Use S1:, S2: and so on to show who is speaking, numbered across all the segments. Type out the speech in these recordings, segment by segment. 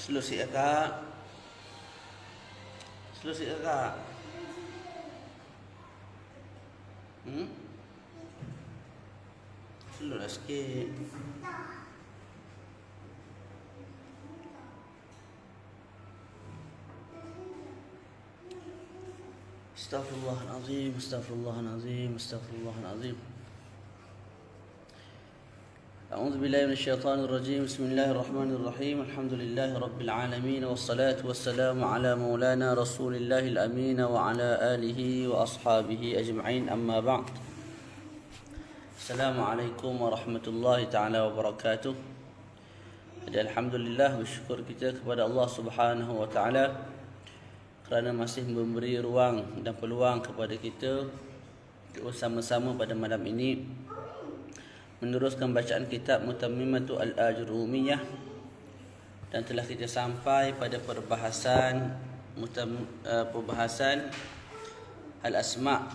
S1: Selusik kakak. Selusik kakak. Slow lah sikit. Astaghfirullahalazim, astaghfirullahalazim, astaghfirullahalazim. أعوذ بالله من الشيطان الرجيم. بسم الله الرحمن الرحيم. الحمد لله رب العالمين، والصلاة والسلام على مولانا رسول الله الأمين وعلى آله وأصحابه أجمعين. أما بعد. السلام عليكم ورحمة الله تعالى وبركاته. Jadi alhamdulillah, bersyukur kita kepada Allah Subhanahu wa taala kerana masih memberi ruang dan peluang kepada kita untuk bersama-sama pada malam ini meneruskan bacaan kitab Mutammimatu al-Ajrumiyah, dan telah kita sampai pada perbahasan al-asma'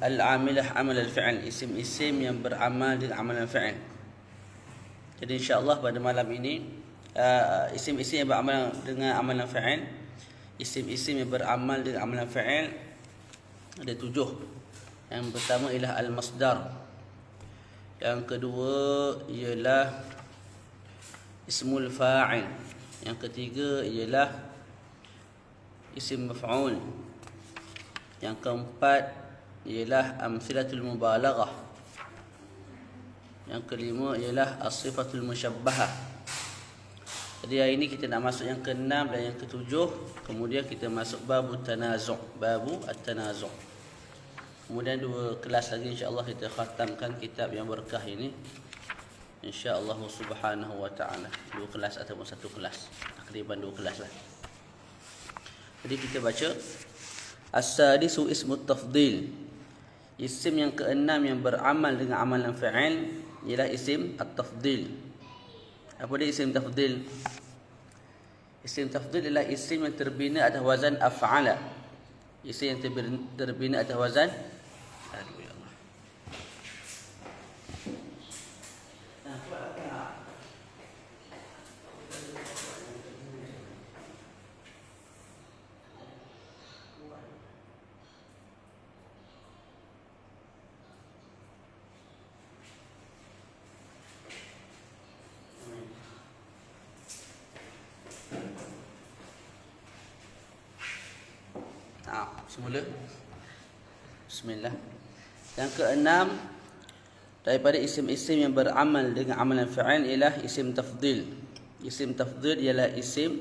S1: al-amilah amal al-fi'l, isim-isim yang beramal dengan amalan fi'il. Jadi insya-Allah pada malam ini isim-isim yang beramal dengan amalan fi'il, isim-isim yang beramal dengan amalan fi'il ada 7. Yang pertama ialah al-masdar. Yang kedua ialah ismul fa'il. Yang ketiga ialah isim maf'ul. Yang keempat ialah amthilatul mubalaghah. Yang kelima ialah as-sifatul musyabbahah. Jadi hari ini kita nak masuk yang ke-6 dan yang ke-7. Kemudian kita masuk babu tanazu', babu at-tanazu'. Kemudian 2 kelas lagi insya-Allah kita khatamkan kitab yang berkah ini, insya-Allah subhanahu wa ta'ala. 2 kelas ataupun 1 kelas, takriban 2 kelas lah. Jadi kita baca as-sadisu ismut tafdil. Isim yang ke-6 yang beramal dengan amalan fi'il ialah isim at-tafdil. Apa dia isim tafdil? Isim tafdil ialah isim yang terbina atas wazan af'ala. Isim yang terbina atas wazan semula. Bismillah. Yang ke-6 daripada isim-isim yang beramal dengan amalan fi'il ialah isim tafdil. Isim tafdil ialah isim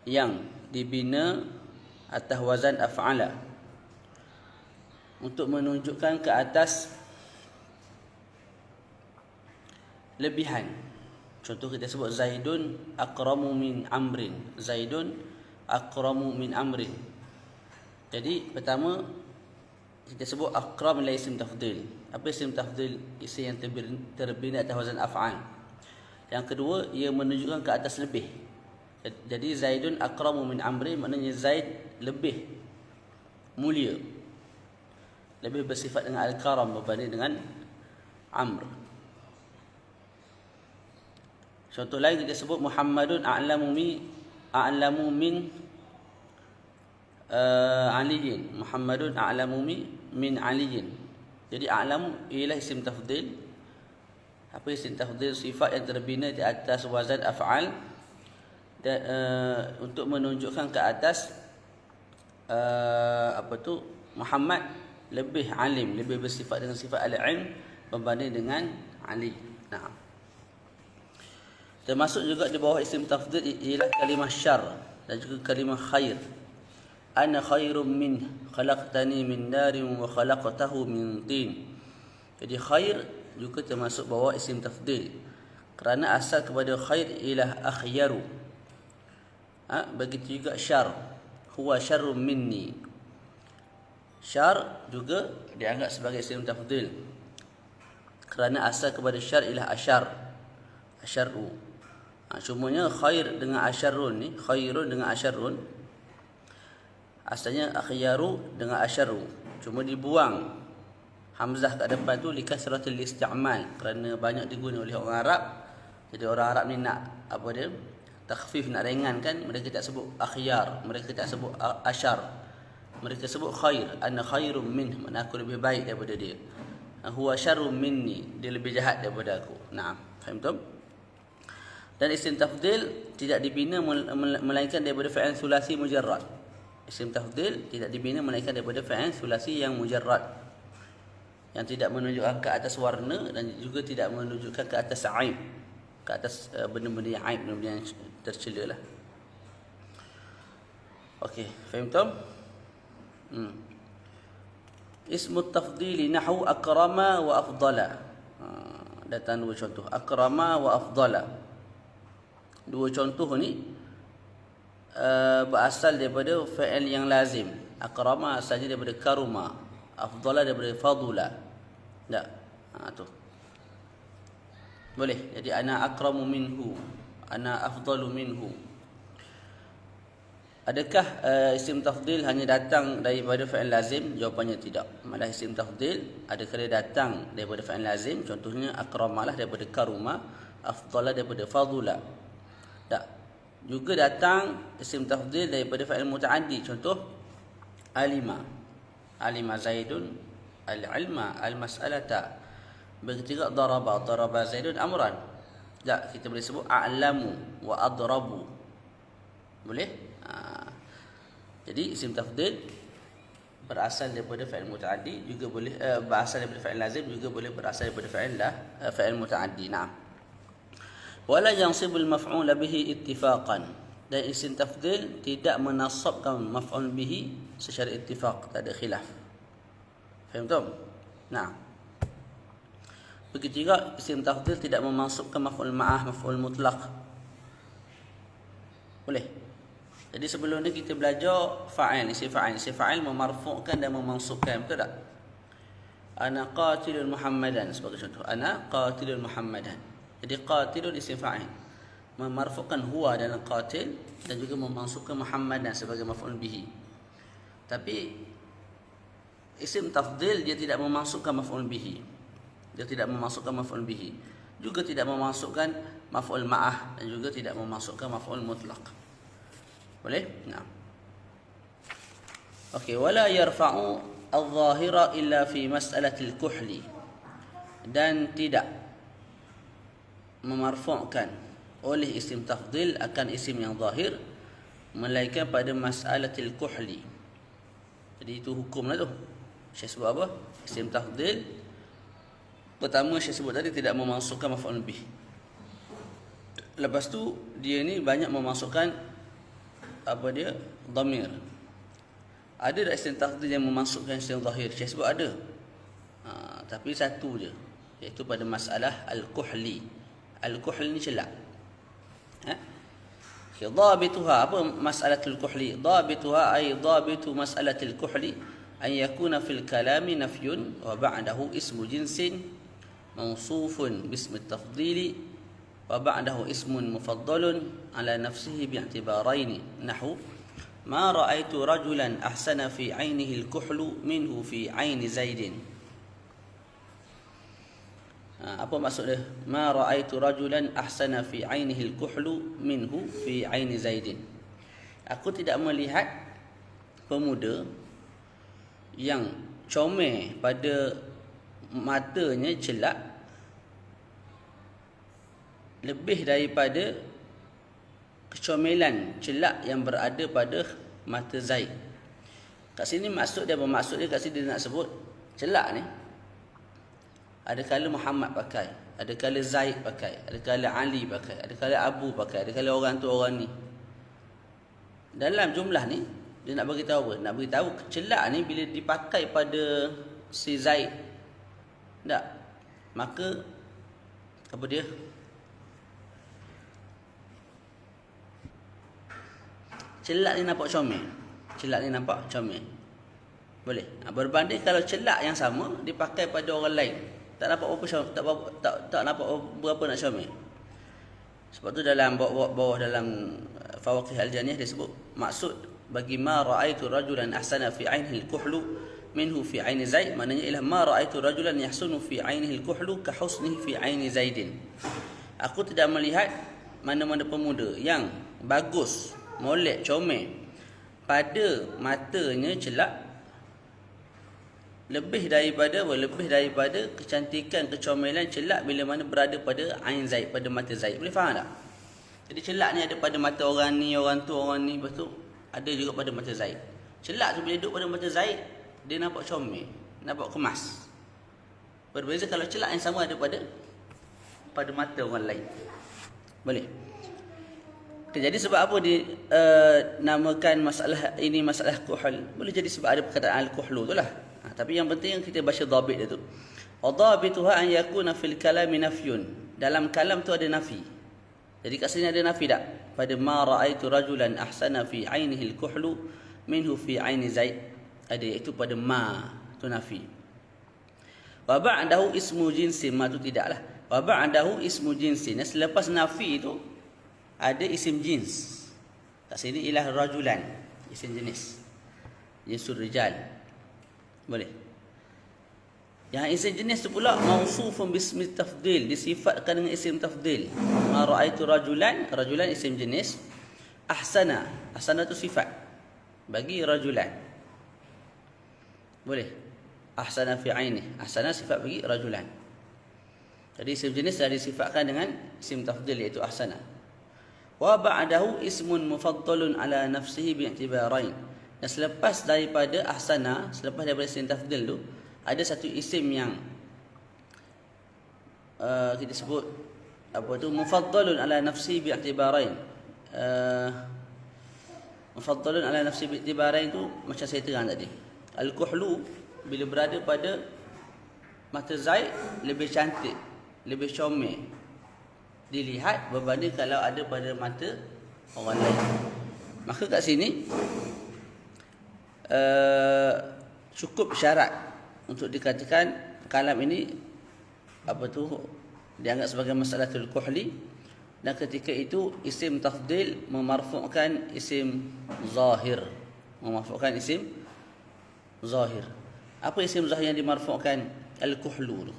S1: yang dibina atas wazan af'ala untuk menunjukkan ke atas lebihan. Contoh kita sebut Zaidun akramu min amrin. Zaidun akramu min amrin. Jadi pertama kita sebut akram ialah isim tafdil. Apa isim tafdil? Isim yang terbina atas wazan af'al. Yang kedua, ia menunjukkan ke atas lebih. Jadi Zaidun akramu min amrin maknanya Zaid lebih mulia, lebih bersifat dengan al-karam berbanding dengan Amr. Contoh lain kita sebut Muhammadun a'lamu min aliyin. Muhammadun a'lamu min aliyin. Jadi a'lamu ialah isim tafdil. Apa isim tafdil? Sifat yang terbina di atas wazan af'al dan untuk menunjukkan ke atas Muhammad lebih alim, lebih bersifat dengan sifat al-ilm berbanding dengan Ali. Nah, termasuk juga di bawah isim tafdil ialah kalimah syar dan juga kalimah khair. Ana khairum min khalaqtani min narin wa khalaqtahu min tin. Jadi khair juga termasuk bawah isim tafdil kerana asal kepada khair ialah akhyaru. Begitu juga syar, huwa syarrum minni. Syar juga dianggap sebagai isim tafdil kerana asal kepada syar ialah asyar, asyarru. Cumanya khair dengan asyarrun ni, khairun dengan asyarrun, asalnya akhyaru dengan asyarru, cuma dibuang Hamzah kat depan tu likasratil isti'mal, kerana banyak diguna oleh orang Arab. Jadi orang Arab ni nak apa dia? Takhfif, nak ringankan, mereka tak sebut akhyar, mereka tak sebut asyar. Mereka sebut khair, ana khairum min, makna aku lebih baik daripada dia. Huwa syarrum minni, dia lebih jahat daripada aku. Naam, faham tak? Dan isim tafdhil tidak dibina melainkan daripada fa'il sulasi mujarrad. Isim tafdhil tidak dibina melainkan daripada fa'il sulasi yang mujarrad, yang tidak menunjukkan ke atas warna dan juga tidak menunjukkan ke atas aib, ke atas benda-benda yang aib, benda-benda yang tercela lah. Okey, faham tak? Ismu tafdhili nahu akrama wa afdala. Datang dua contoh, akrama wa afdala. Dua contoh ni berasal daripada fa'il yang lazim. Akrama asalnya daripada karuma, afdala daripada fadula. Tak? Tu. Boleh. Jadi ana akramu minhu, ana afdalu minhu. Adakah isim tafdhil hanya datang daripada fa'il lazim? Jawapannya tidak. Malah isim tafdhil adakala datang daripada fa'il lazim, contohnya akramalah daripada karuma, afdala daripada fadula. Tak. Juga datang isim tafdhil daripada fa'il muta'addi, contoh alima. Alima Zaidun al-ilma al-mas'alata. Begitu juga daraba, daraba Zaidun amran. Tak, kita boleh sebut a'lamu wa adrabu. Boleh? Jadi isim tafdhil berasal daripada fa'il muta'addi, juga boleh berasal daripada fa'il lazim, juga boleh berasal daripada fa'il muta'addi. Naam. Wala yansibul maf'ul bihi ittifaqan. Dan isim tafdhil tidak menasabkan maf'ul bihi secara ittifaq, tak ada khilaf. Faham tak? Naam. Begitu juga isim tafdhil tidak memasukkan maf'ul ma'ah, maf'ul mutlaq. Boleh? Jadi sebelum ni kita belajar fa'il, isim fa'il. Isim fa'il memarfu'kan dan memansubkan, betul tak? Ana qatilun Muhammadan sebagai contoh. Ana qatilun Muhammadan. Jadi qatilun isim fa'il, memarfu'kan huwa dalam qatil dan juga memansubkan Muhammadan sebagai maf'ul bihi. Tapi isim tafdhil dia tidak memasukkan maf'ul bihi. Dia tidak memasukkan maf'ul bihi. Juga tidak memasukkan maf'ul ma'ah dan juga tidak memasukkan maf'ul mutlaq. Boleh? Nah. Okey, wala yarfa'u al-zahira illa fi mas'alatil kuhli. Dan tidak memarfu'kan oleh isim tafdhil akan isim yang zahir melainkan pada mas'alatil kuhli. Jadi itu hukumlah tu. Syekh sebut apa? Isim tafdhil pertama Syekh sebut tadi tidak memasukkan maf'ul bih. Lepas tu dia ni banyak memasukkan apa dia? Dhamir. Ada tak isim tafdhil yang memasukkan isim zahir? Syekh sebut ada. Tapi satu je, iaitu pada masalah al-kuhli. Al-kuhli ni celak. Dhabituha, apa mas'alatul kuhli? Dhabituha ay dhabitu mas'alatul kuhli an yakuna fil kalami nafyun wa ba'dahu ismu jinsin mawsufun bismi tafdhili wa ba'dahu ismun mufaddalun ala nafsihi bi'tibaraini nahwu ma ra'aitu rajulan ahsana fi 'ainihi al-kuhlu minhu fi 'aini Zaidin. Apa maksud dia? Ma ra'aitu rajulan ahsana fi 'ainihi al-kuhlu minhu fi 'aini Zaidin. Aku tidak melihat pemuda yang comel pada matanya celak lebih daripada kecomelan celak yang berada pada mata Zaid. Kat sini maksud dia, bermaksud dia kat sini dia nak sebut celak ni ada kala Muhammad pakai, ada kala Zaid pakai, ada kala Ali pakai, ada kala Abu pakai, ada kala orang tu orang ni. Dalam jumlah ni dia nak bagi tahu apa? Nak bagi tahu celak ni bila dipakai pada si Zaid, tak, maka apa dia? Celak ni nampak comel. Celak ni nampak comel. Boleh. Berbanding kalau celak yang sama dipakai pada orang lain, tak nampak apa, tak nampak berapa nak comel. Sebab tu dalam bawah dalam Fawaqih Al-Janiyah dia sebut maksud bagi ma ra'aitu rajulan ahsana fi 'ainihi al-kuhlu minhu fi aini Zaid, maknanya ialah ma ra'aitu rajulan yahsunu fi ainihi al-kuhlu ka husnihi fi aini Zaidin. Aku tidak melihat mana-mana pemuda yang bagus, molek, comel pada matanya celak lebih daripada kecantikan, kecomelan celak bila mana berada pada ain Zaid, pada mata Zaid. Boleh faham tak? Jadi celak ni ada pada mata orang ni, orang tu, lepas tu ada juga pada mata Zaid. Celak tu bila duduk pada mata Zaid, dia nampak comel, nampak kemas. Berbeza kalau celak yang sama ada pada mata orang lain. Boleh? Okay, jadi sebab apa namakan masalah ini masalah kuhl? Boleh jadi sebab ada perkataan al-kuhlu tu lah. Tapi yang penting kita baca dhabit dia tu. Dhabituha an yakuna fil kalami nafyun. Dalam kalam tu ada nafi. Jadi kat sini ada nafi tak? Pada ma ra'aitu rajulan ahsana fi ainihi al-kuhlu minhu fi aini Zaid. Ada, iaitu pada ma tu nafi. Wa ba'dahu ismu jinsin, ma tu tidaklah. Wa ba'dahu ismu jinsin. Selepas nafi itu ada isim jins. Kat sini ialah rajulan, isim jenis. Jinsul rijal. Boleh. Yang isim jenis tu pula mausufun bismi tafdil, disifatkan dengan isim tafdil. Ma ra'aitu rajulan, rajulan isim jenis. Ahsana, ahsana tu sifat bagi rajulan. Boleh. Ahsana fi aini, ahsana sifat bagi rajulan. Jadi isim jenis dah disifatkan dengan isim tafdil, iaitu ahsana. Wa ba'dahu ismun mufaddalun ala nafsihi bi'tibarain. Dan selepas daripada ahsana, selepas daripada isim tafdil tu, ada satu isim yang kita sebut apa tu, mufaddalun ala nafsihi bi'tibarain. Mufaddalun ala nafsihi bi'tibarain tu macam saya terang tadi. Al-kuhlu bila berada pada mata Zaid lebih cantik, lebih comel dilihat berbanding kalau ada pada mata orang lain. Maka kat sini cukup syarat untuk dikatakan kalam ini apa tu dianggap sebagai masalatul kuhli, dan ketika itu isim tafdil memarfu'kan isim zahir, memarfu'kan isim zahir. Apa isim zahir yang dimarfu'kan? Al-kuhlu.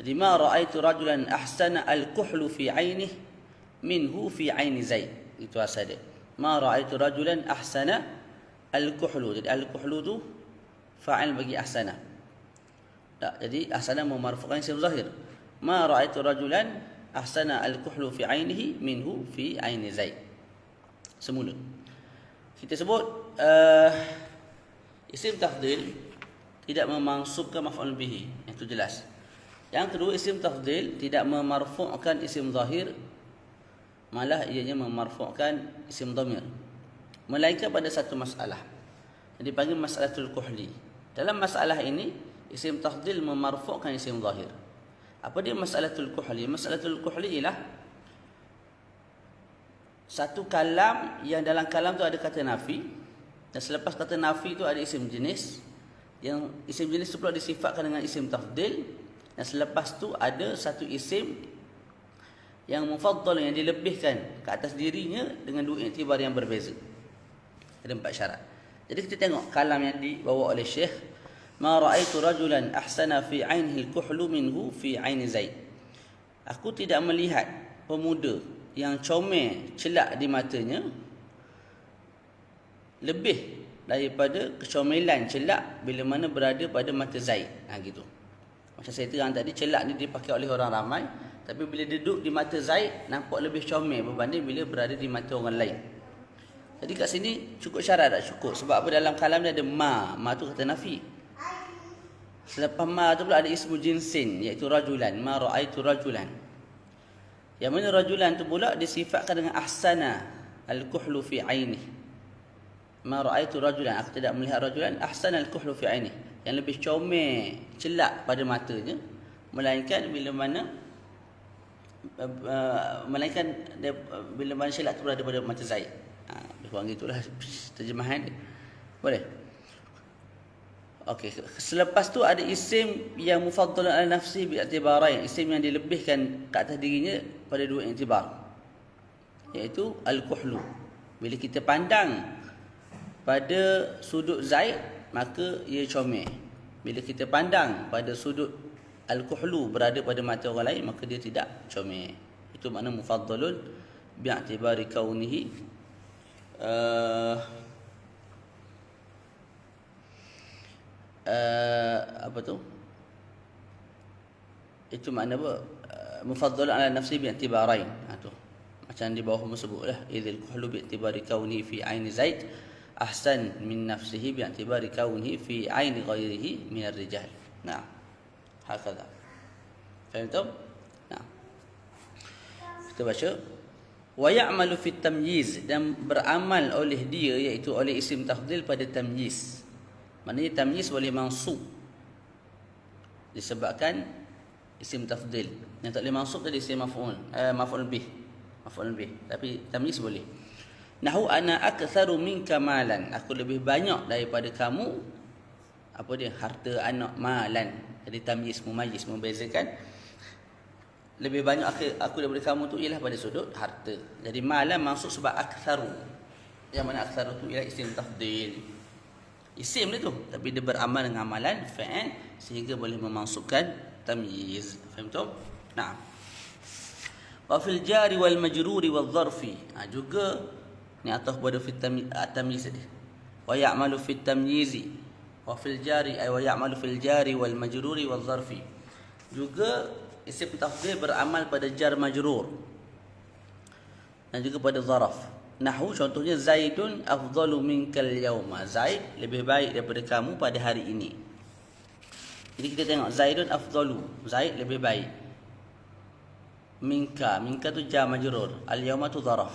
S1: Jadi ma ra'aitu rajulan ahsana al-kuhlu fi ainihi minhu fi aini Zaid. Itu asal dia. Ma ra'aitu rajulan ahsana al-kuhlu. Jadi al-kuhlu tu fa'il bagi ahsana. Tak, jadi ahsana memarfu'kan isim zahir. Ma ra'aitu rajulan ahsana al-kuhlu fi ainihi minhu fi aini Zaid. Semula kita sebut isim tafdil tidak memansubkan maf'ul bihi. Itu jelas. Yang kedua, isim tafdil tidak memarfu'kan isim zahir, malah ianya memarfu'kan isim dhamir, melainkan pada satu masalah yang dipanggil masalatul kuhli. Dalam masalah ini isim tafdil memarfu'kan isim zahir. Apa dia masalatul kuhli? Masalatul kuhli ialah satu kalam yang dalam kalam tu ada kata nafi, dan selepas kata nafi tu ada isim jenis, yang isim jenis tu pula disifatkan dengan isim tafdil, dan selepas tu ada satu isim yang mufaddal, yang dilebihkan ke atas dirinya dengan dua iktibar yang berbeza. Ada 4 syarat. Jadi kita tengok kalam yang dibawa oleh Syekh. Ma ra'aitu rajulan ahsana fi ainihi al-kuhlu minhu fi aini Zaid. Aku tidak melihat pemuda yang comel celak di matanya lebih daripada kecomelan celak bila mana berada pada mata Zaid. Gitu. Macam saya terang tadi, celak ni dipakai oleh orang ramai, tapi bila duduk di mata Zaid nampak lebih comel berbanding bila berada di mata orang lain. Jadi kat sini cukup syarat tak? Cukup. Sebab apa? Dalam kalam ni ada ma. Ma tu kata nafi. Selepas ma tu pula ada ismu jinsin, iaitu rajulan. Ma ra'aitu rajulan. Yang mana rajulan tu pula disifatkan dengan ahsana al-kuhlu fi ainihi. Ma ra'aitu rajulan, aku tidak melihat rajulan ahsana al-kuhlu fi ainihi, yang lebih comel celak pada matanya, melainkan bila mana bila mana celak tu berada pada mata Zaid. Kurang gitulah terjemahan dia. Boleh? Okey, selepas tu ada isim yang mufaddal ala nafsi bi'tibarain, isim yang dilebihkan ke atas dirinya pada dua iktibar, iaitu al-kuhlu. Bila kita pandang pada sudut Zaid, maka ia comel. Bila kita pandang pada sudut al-kuhlu berada pada mata orang lain, maka dia tidak comel. Itu makna mufaddalun bi'tibari kaunihi apa tu? Itu makna apa? Mufaddalun ala nafsi bi'tibarain. Tu. Macam di bawah sebutlah, idzil kuhlu bi'tibari kaunihi fi aini Zaid ahsan min nafsihi bi'tibari kaunihi fi aini ghairihi min ar-rijal. Nah. Hakadha. Faham tak? Nah. Kita baca wa ya'malu fi tamyiz, dan beramal oleh dia iaitu oleh isim tafdhil pada tamyiz. Maknanya tamyiz boleh mansub disebabkan isim tafdhil. Yang tak boleh mansub tadi isim maf'ul, maf'ul bih. Maf'ul bih. Tapi tamyiz boleh. Nahu ana aktsaru minka malan, aku lebih banyak daripada kamu apa dia, harta, anak, malan. Jadi tamyiz mumayyiz, membezakan lebih banyak aku daripada kamu tu ialah pada sudut harta. Jadi malan maksud sebab aktsaru. Yang mana aktsaru tu ialah isim tafdhil. Isim dia tu, tapi dia beramal dengan amalan fa'il sehingga boleh memansubkan tamyiz. Faham tu? Naam. Wa fil jari wal majruri wal zarfi. Juga ni atau pada fit tamyiz tadi. Wa ya'malu fit tamyizi. Wa fil jari ay wa ya'malu fil jari wal majruri wal zarfi. Juga isim tafdhil beramal pada jar majrur dan juga pada zaraf. Nahwu contohnya Zaidun afdalu minkal yauma. Zaid lebih baik daripada kamu pada hari ini. Jadi kita tengok Zaidun afdalu, Zaid lebih baik. Minka tu jar majrur, al yauma tu zaraf.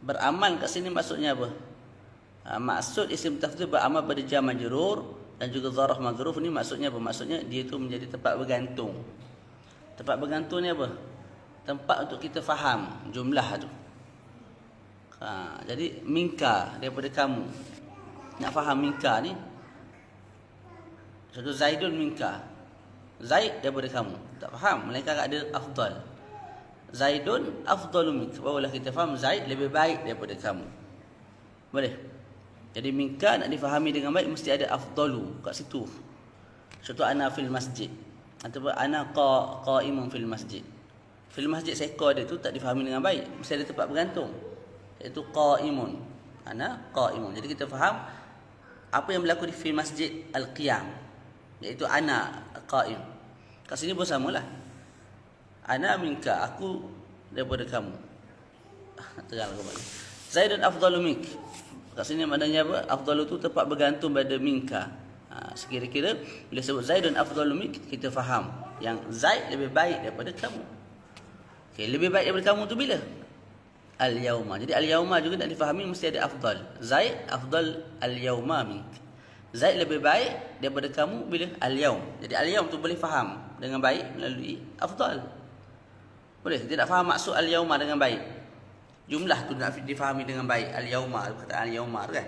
S1: Beramal kat sini maksudnya apa? Maksud isim tafdhil beramal pada jar majrur dan juga zaraf mazruf ni maksudnya apa? Maksudnya dia tu menjadi tempat bergantung. Tempat bergantung ni apa? Tempat untuk kita faham jumlah tu. Jadi minka daripada kamu. Nak faham minka ni, contoh Zaidun minka, Zaid daripada kamu. Tak faham, melainkan ada afdal. Zaidun afdalu minka, barulah kita faham Zaid lebih baik daripada kamu. Boleh? Jadi minka nak difahami dengan baik mesti ada afdalu kat situ. Contoh ana fil masjid, ataupun ana qaimun fil masjid. Fil masjid seekor dia tu tak difahami dengan baik, mesti ada tempat bergantung, iaitu qaimun. Ana qaimun. Jadi kita faham apa yang berlaku di fil masjid al-qiyam, iaitu ana qaim. Kat sini pun samalah. Ana minka, aku daripada kamu. Terang kembali. Zaidun afdalu mink. Kat sini maknanya apa? Afdalu tu tempat bergantung pada minka. Sekira-kira bila sebut Zaidun afdalu mink, kita faham yang Zaid lebih baik daripada kamu. Okey, lebih baik daripada kamu tu bila? Al-yauma. Jadi al-yauma juga nak difahami mesti ada afdal. Zaid afdal al-yauma mink. Zaid lebih baik daripada kamu bila al-yaum. Jadi al-yaum tu boleh faham dengan baik melalui afdal. Boleh? Dia nak faham maksud al-yauma dengan baik. Jumlah tu nak difahami dengan baik. Al-yauma, perkataan al-yauma tu kan.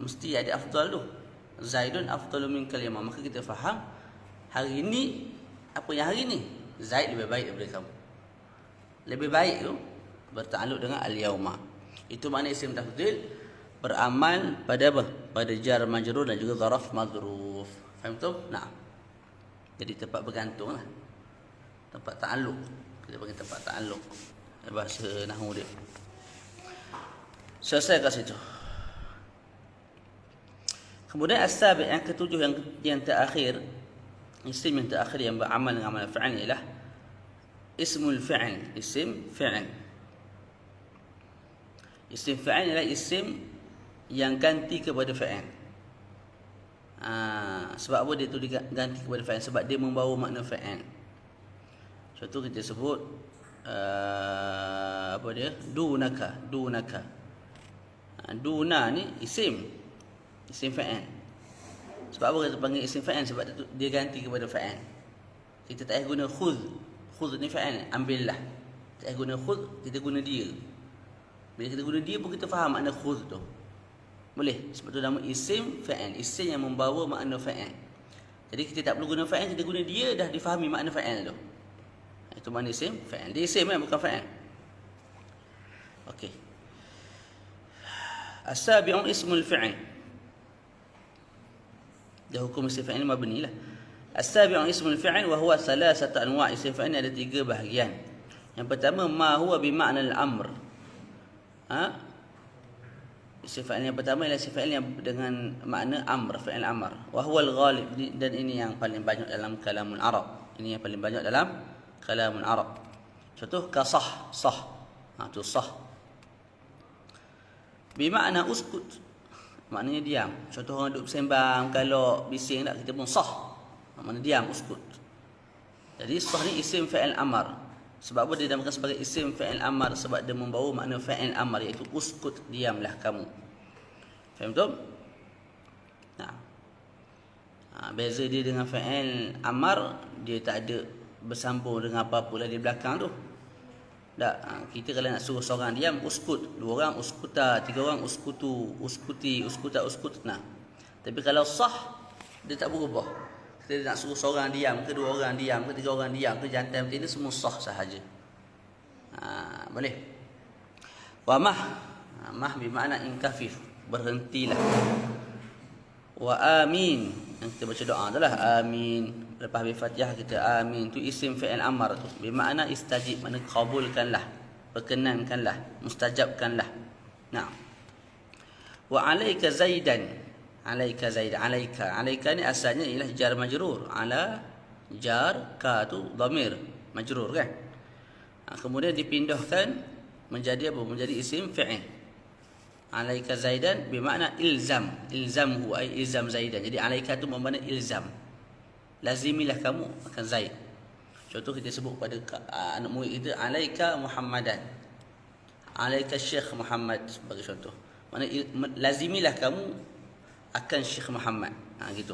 S1: Mesti ada afdal tu. Zaidun afdalu minkal yauma. Maka kita faham hari ini, apa yang hari ini? Zaid lebih baik daripada kamu. Lebih baik tu bertakluk dengan al-yauma. Itu makna isim tafdhil beramal pada apa? Pada jar majrur dan juga zaraf mazruf. Faham tu? Nah. Jadi tempat bergantung lah. Tempat ta'alluq. Kita panggil tempat ta'alluq. Bahasa nahwu dia. Selesai kat situ. Kemudian as-sabi' yang ketujuh, yang terakhir, isim yang terakhir yang beramal dengan amal fi'il ialah ismul fi'il, isim fi'il. Isim fi'il ialah isim yang ganti kepada fi'il. Sebab apa dia tu diganti kepada fa'il? Sebab dia membawa makna fa'il. Contoh kita sebut apa dia? Dunaka. Duna ni isim fa'il. Sebab apa kita panggil isim fa'il? Sebab dia ganti kepada fa'il. Kita tak payah guna khudh. Khudh ni fa'il, ambillah. Tak payah guna khudh, kita guna dia. Bila kita guna dia pun kita faham makna khudh tu. Boleh. Sebab tu nama isim fa'il, isim yang membawa makna fa'il. Jadi kita tak perlu guna fa'il, kita guna dia dah difahami makna fa'il tu. Itu makna isim fa'il. Dia isim bukan fa'il. Okey. As-sabi'u ismul fi'il. Dia hukum isim fa'il mabni lah. As-sabi'u ismul fi'il wa huwa thalathatu anwa'. Isim fa'il ada 3 bahagian. Yang pertama ma huwa bi ma'na al-amr. Isim fa'il yang pertama ialah isim fa'il yang dengan makna amr, fa'il amr. Wa huwa al-ghalib, dan ini yang paling banyak dalam kalamul Arab. Ini yang paling banyak dalam kalamul Arab. Contoh kasah, sah. Tu sah. Bi makna uskut. Maknanya diam. Contoh orang duduk bersembang, kalau bising tak kita pun sah. Maknanya diam, uskut. Jadi sah ni isim fa'il amr. Sebab apa dia dinamakan sebagai isim fa'il amr? Sebab dia membawa makna fa'il amr, iaitu uskut, diamlah kamu. Faham tak? Beza dia dengan fa'il amr, dia tak ada bersambung dengan apa-apa lah di belakang tu. Tak, kita kalau nak suruh seorang diam, uskut. 2 orang uskuta, 3 orang uskutu, uskuti, uskuta, uskut. Tapi kalau sah, dia tak berubah. Kita nak suruh seorang diam ke, 2 orang diam ke, 3 orang diam ke, jantan macam ni, semua sah sahaja. Boleh. Wa mah. Mah bermakna inkafif, berhentilah. Wa amin, yang kita baca doa itulah amin. Lepas habis Fatihah kita amin. Tu isim fi'il amr tu. Bermakna istajib, makna kabulkanlah, perkenankanlah, mustajabkanlah. Wa alaika zaidan. Alaika zaid, alaika ni asalnya ialah jar majrur. Ala jar, ka tu dhamir majrur kan. Kemudian dipindahkan menjadi apa? Menjadi isim fi'il. Alaika zaidan bermakna ilzam, ilzamhu ay ilzam zaidan. Jadi alaika tu bermakna ilzam, lazimilah kamu akan Zaid. Contoh kita sebut pada anak murid kita, alaika Muhammadan, alaika Syekh Muhammad sebagai contoh. Makna lazimilah kamu akan Syekh Muhammad. Gitu.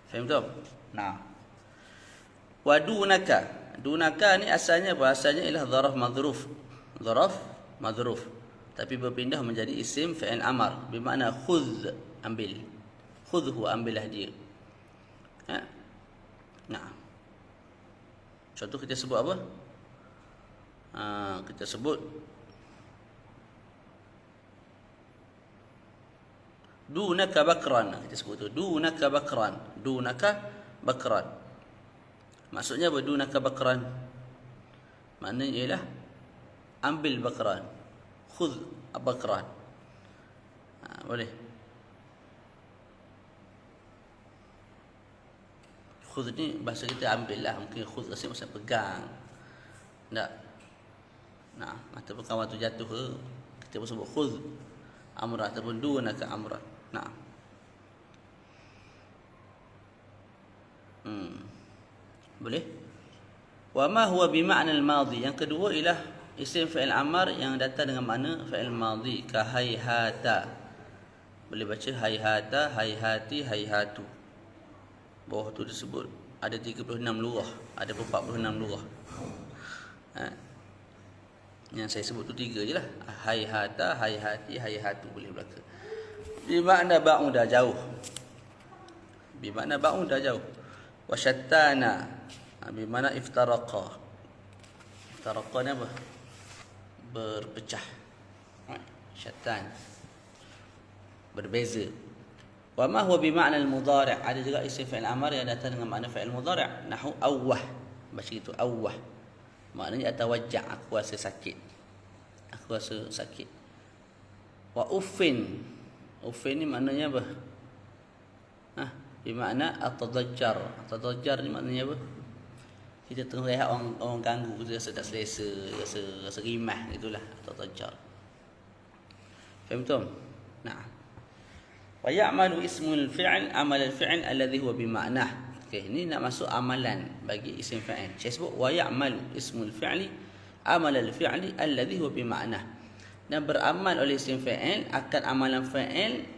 S1: Faham tak? Wa dunaka. Dunaka ni asalnya bahasanya ialah dharaf madhruf. Dharaf madhruf. Tapi berpindah menjadi isim fi'il amr. Bermakna khudh, ambil. Khudhu, ambillah dia. Contoh kita sebut apa? Kita sebut dunaka bakran. Kita sebut tu dunaka bakran. Dunaka bakran. Maksudnya apa dunaka bakran? Maknanya ialah ambil bakran. Khudh bakran. Boleh. Khudh ni bahasa kita ambil lah. Mungkin khudh rasanya masa pegang. Tak. Ataupun kawan tu jatuh ke, kita pun sebut khudh amran ataupun dunaka amran. Boleh. Wa ma huwa bi ma'na al-madhi. Yang kedua ialah isim fi'il amr yang datang dengan makna fi'il madhi. Ka hayhata. Boleh baca hayhata, hayhati, hayhatu. Bawah tu disebut ada 36 lurah, ada 46 lurah. Yang saya sebut tu 3 je lah. Hayhata, hayhati, hayhatu boleh belaka. Bi makna ba'uda, jauh. Bi makna ba'uda, jauh. Wa syattana, bi makna iftaraqa. Iftaraqa ni apa? Berpecah. Syattan, berbeza. Wa ma huwa bi makna al-mudhari'. Ada juga isim fi'il amr yang datang dengan makna fi'il mudhari'. Nahu awwah. Baca itu awwah. Maknanya atawajja', aku rasa sakit. Aku rasa sakit. Wa uffin. Uffin ni maknanya apa? Bermakna atadajjar. Atadajjar ni maknanya apa? Kita tengah lihat orang ganggu, kita rasa tak selesa, rasa rimah, itulah atadajjar. Faham tak? Wa ya'malu ismul fi'l amal al-fi'l alladhi huwa bi ma'nah. Okey, ini nak masuk amalan bagi isim fa'il. Saya sebut wa ya'malu ismul fi'li amal al-fi'li alladhi huwa bi ma'nah. Dan beramal oleh isim fa'il akan amalan fa'il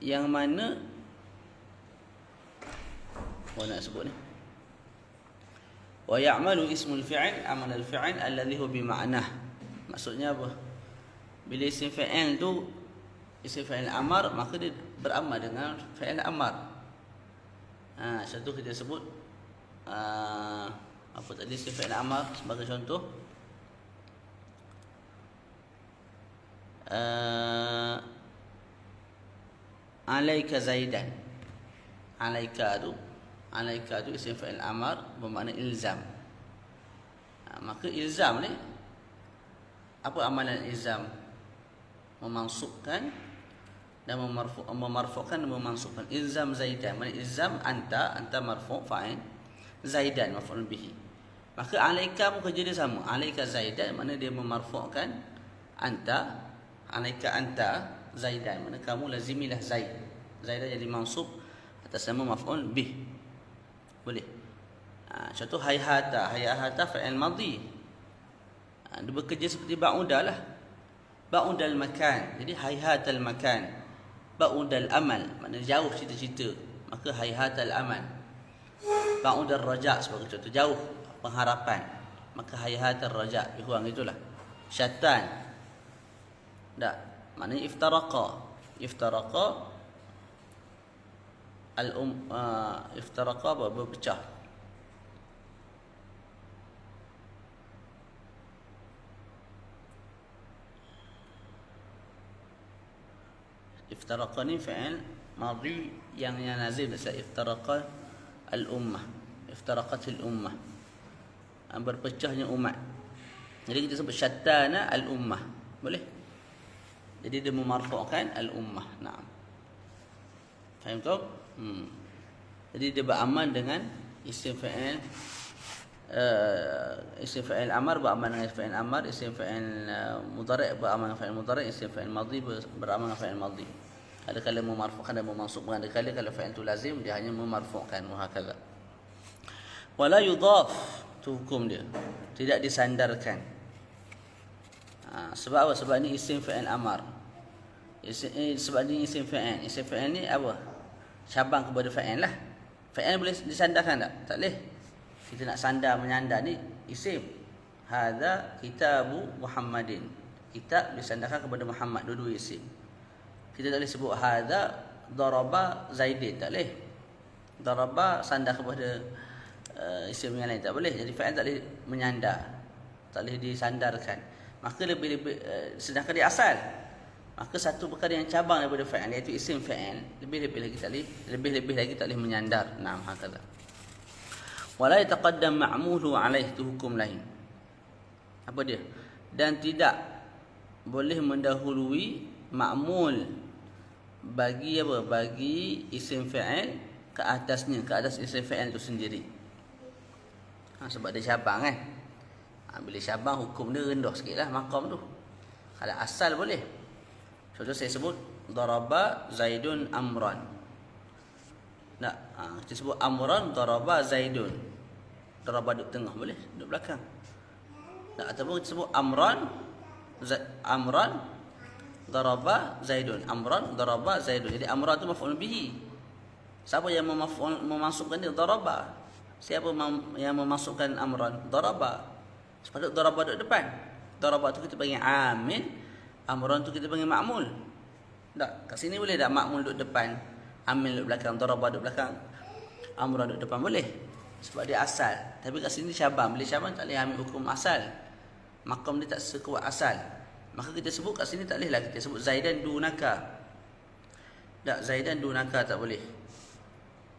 S1: yang mana nak sebut ni. Wa ya'malu ismul fi'il amal al-fi'l alladhi huwa bi ma'nah. Maksudnya apa? Bila isim fa'il tu isim fa'il amar, maka dia beramal dengan fa'il amar. Contoh kita sebut apa tadi isim fa'il amar sebagai contoh. Alaika zaidan. Alaika tu isim fa'il amar bermakna ilzam. Maka ilzam ni, apa amalan ilzam? Memansubkan dan memarfu'kan dan memansubkan. Ilzam Zaidan, mana ilzam anta marfu' fa'il, Zaidan maf'ul bihi. Maka alaika pun kerja dia sama. Alaika Zaidan, mana dia memarfu'kan anta, alaika anta Zaidan, mana kamu lazimilah Zaid. Zaidan jadi mansub atas nama maf'ul bih. Boleh. Contoh hayhata fa'il madhi. Dia bekerja seperti ba'uda lah. Ba'udal makan. Jadi hayhatal makan. Ba'udal amal, maknanya jauh cita-cita. Maka hayhatal amal. Ba'udal raja' sebagai contoh, jauh pengharapan. Maka hayhatal raja', kurang itulah. Syatan. Tak, maknanya iftaraqa. Iftaraqa berpecah. Iftaraqa ni fi'il madhi yang nazil dari iftaraqa al-ummah. Iftaraqatil ummah, berpecahnya umat. Jadi kita sebut syattana al-ummah. Boleh? Jadi dia memarfu'kan al-ummah. Naam. Faham tak? Jadi dia beramal dengan isim fa'il amar beramal dengan fa'il amar, isim fa'il mudhari' beramal dengan fa'il mudhari', isim fa'il madhi beramal dengan fa'il madhi. Ada kala memarfu'kan dan memansubkan, ada kala kalau fa'il tu lazim dia hanya memarfu'kan, wahakadha. Wala yudhaf, tu hukum dia, tidak disandarkan. Sebab apa? Sebab ni isim fa'il amar. Sebab ni isim fa'il. Isim fa'il ni apa? Cabang kepada fa'il lah. Fa'il boleh disandarkan tak? Tak boleh. Kita nak sandar menyandar ni isim. Hadza kitabu Muhammadin. Kitab disandarkan kepada Muhammad, dua-dua isim. Kita tak boleh sebut hadza daraba Zaidin, tak boleh. Daraba sandar kepada isim yang lain, tak boleh. Jadi fa'il tak boleh menyandar, tak boleh disandarkan. Maka lebih-lebih sedangkan dia asal, maka satu perkara yang cabang daripada fa'il, iaitu isim fa'il, lebih-lebih lagi tak boleh menyandar. Naam, hakadha. Wala yataqaddam ma'mulu alaih, tu hukum lain. Apa dia? Dan tidak boleh mendahului ma'mul bagi apa? Bagi isim fa'il ke atasnya, ke atas isim fa'il itu sendiri. Sebab dia cabang kan. Bila cabang hukum dia rendah sikit lah maqam tu. Kalau asal boleh. Contoh saya sebut daraba Zaidun amran. Nak, kita sebut amran daraba Zaidun. Daraba duduk tengah boleh, duduk belakang. Nak, ataupun kita sebut amran daraba Zaidun. Amran daraba Zaidun. Jadi amran tu maf'ul bihi. Siapa yang memasukkan dia? Daraba. Siapa yang memasukkan amran? Daraba. Sepatutnya daraba duduk depan. Daraba tu kita panggil amil, amran tu kita panggil ma'mul. Tak, kat sini boleh tak ma'mul duduk depan, amil duduk belakang, daraba duduk belakang, amran duduk depan? Boleh. Sebab dia asal. Tapi kat sini cabang. Bila cabang tak boleh ambil hukum asal. Maqam dia tak sekuat asal. Maka kita sebut kat sini tak boleh lah. Kita sebut Zaidan dunaka. Tak, Zaidan dunaka tak boleh.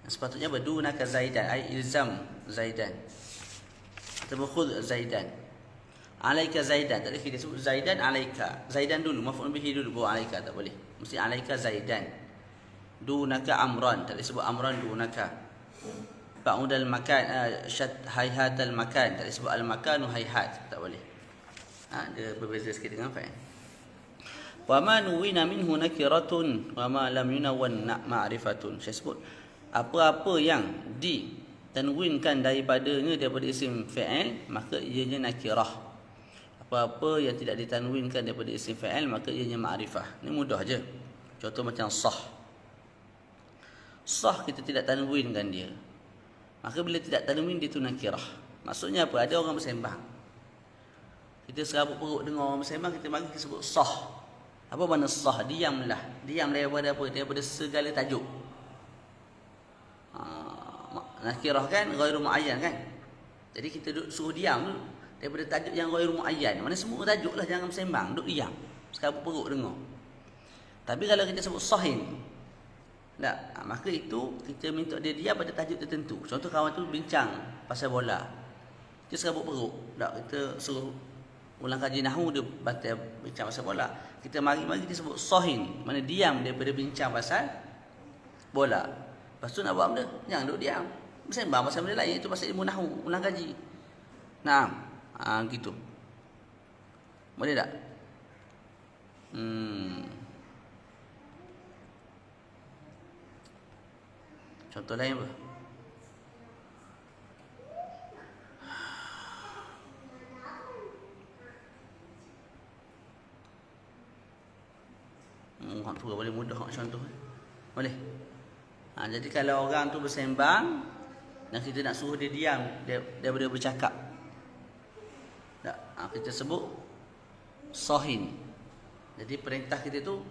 S1: Sepatutnya berdunaka Zaidan, ai ilzam Zaidan. Ataupun khudh Zaidan. Alaika Zaidan, tak boleh kita sebut Zaidan alaika. Zaidan dulu, maf'ul bihi dulu, baru alaika, tak boleh. Mesti alaika Zaidan. Dunaka amran, tak boleh sebut amran dunaka. Ba'udal makan, hayhatal makan, tak boleh sebut al makanu hayhat, tak boleh. Dia berbeza sikit dengan fa'il. Wa ma nuwina minhu nakiratun wa ma lam yunawwan ma'rifatun. Saya sebut apa-apa yang ditanwinkan daripadanya daripada isim fa'il, maka ianya nakirah. Apa-apa yang tidak ditanwinkan daripada isim fa'il, maka ianya ma'rifah. Ini mudah je. Contoh macam sah. Sah kita tidak tanwinkan dia, maka bila tidak tanwin dia tu nakirah. Maksudnya apa? Ada orang bersembang, kita serabut perut dengar orang bersembang, kita mari kita sebut sah. Apa makna sah? Diamlah. Diam daripada apa? Daripada segala tajuk. Nakirah kan ghairu muayyan kan. Jadi kita suruh diam dulu daripada tajuk yang ghairu muayyan. Mana semua tajuk lah, jangan bersembang, duduk diam, serabut perut dengar. Tapi kalau kita sebut sahin, Tak, maka itu kita minta dia diam pada tajuk tertentu. Contoh kawan tu bincang pasal bola. Kita serabut perut. Tak, kita suruh ulang kaji nahwu dia batal bincang pasal bola. Kita mari-mari kita sebut sahin, mana diam daripada bincang pasal bola. Lepas tu nak buat benda, jangan duduk diam. Bersembang pasal benda lain, itu pasal ilmu nahwu, ulang kaji. Naam. Gitu. Boleh tak? Contoh lain apa? Orang tua boleh mudah contoh. Boleh. Jadi kalau orang tu bersembang dan kita nak suruh dia diam daripada bercakap. Tak, kita sebut sahin. Jadi perintah kita tu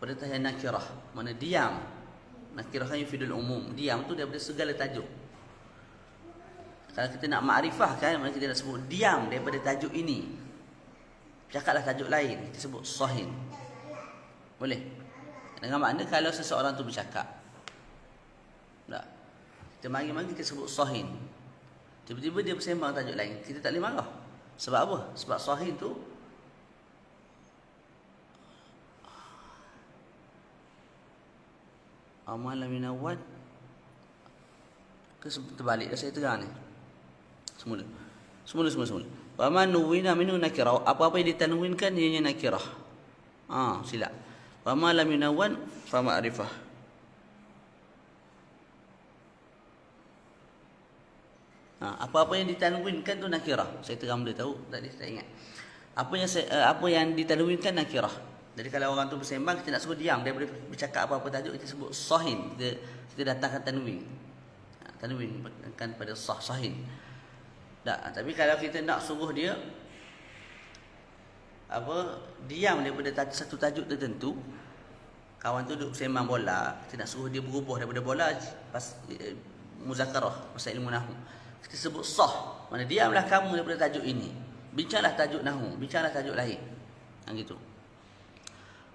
S1: perintah yang nakirah, mana diam. Nakirah kan yufidul umum. Diam tu daripada segala tajuk. Kalau kita nak makrifah kan, mana kita nak sebut diam daripada tajuk ini. Cakaplah tajuk lain, kita sebut sahin. Boleh. Dengan makna kalau seseorang tu bercakap. Tak. Kita mari-mari kita sebut sahin. Tiba-tiba dia bersembang tajuk lain, kita tak boleh marah. Sebab apa? Sebab sahin tu amalan min awal. Terbalik dah saya terang ni. Semula. Wa man nuwina minhu nakirah. Apa-apa yang ditanwinkan ianya nakirah. Silap. Wa ma lam yunawwan fa ma'rifah. Apa-apa yang ditanwinkan tu nakirah. Saya terang benda tahu tadi saya ingat. Apa yang ditanwinkan nakirah. Jadi kalau orang tu bersembang, kita nak suruh diam daripada bercakap apa-apa tajuk, kita sebut sahin. Kita datangkan tanwin. Tanwin kan pada sahin. Tak, tapi kalau kita nak suruh dia diam daripada satu tajuk tertentu, kawan tu duduk bersembang bola, kita nak suruh dia berubah daripada bola muzakarah pasal ilmu nahwu. Kita sebut sah, mana diamlah kamu daripada tajuk ini. Bincanglah tajuk nahwu, bincanglah tajuk lain. Gitu.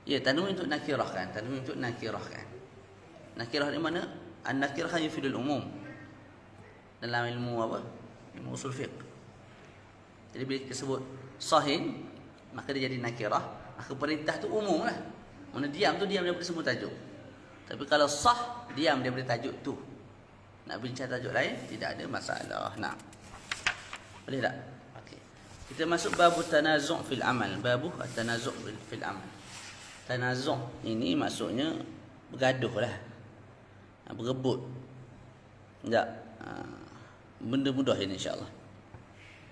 S1: Ya, tanwin untuk nakirah kan. Nakirah ni mana? An-nakirah kan yufidul umum. Dalam ilmu apa? Ilmu usul fiqh. Jadi bila kita sebut sahin, maka dia jadi nakirah. Maka perintah tu umum lah. Mana diam tu diam daripada semua tajuk. Tapi kalau sah, diam daripada tajuk tu. Nak bincang tajuk lain, tidak ada masalah. Nah, boleh tak? Okay. Kita masuk babu tanazu' fil amal. Babu at-tanazu' fil amal. Tanazu' ini maksudnya bergaduh lah, berebut. Tak, benda mudah ini insyaAllah.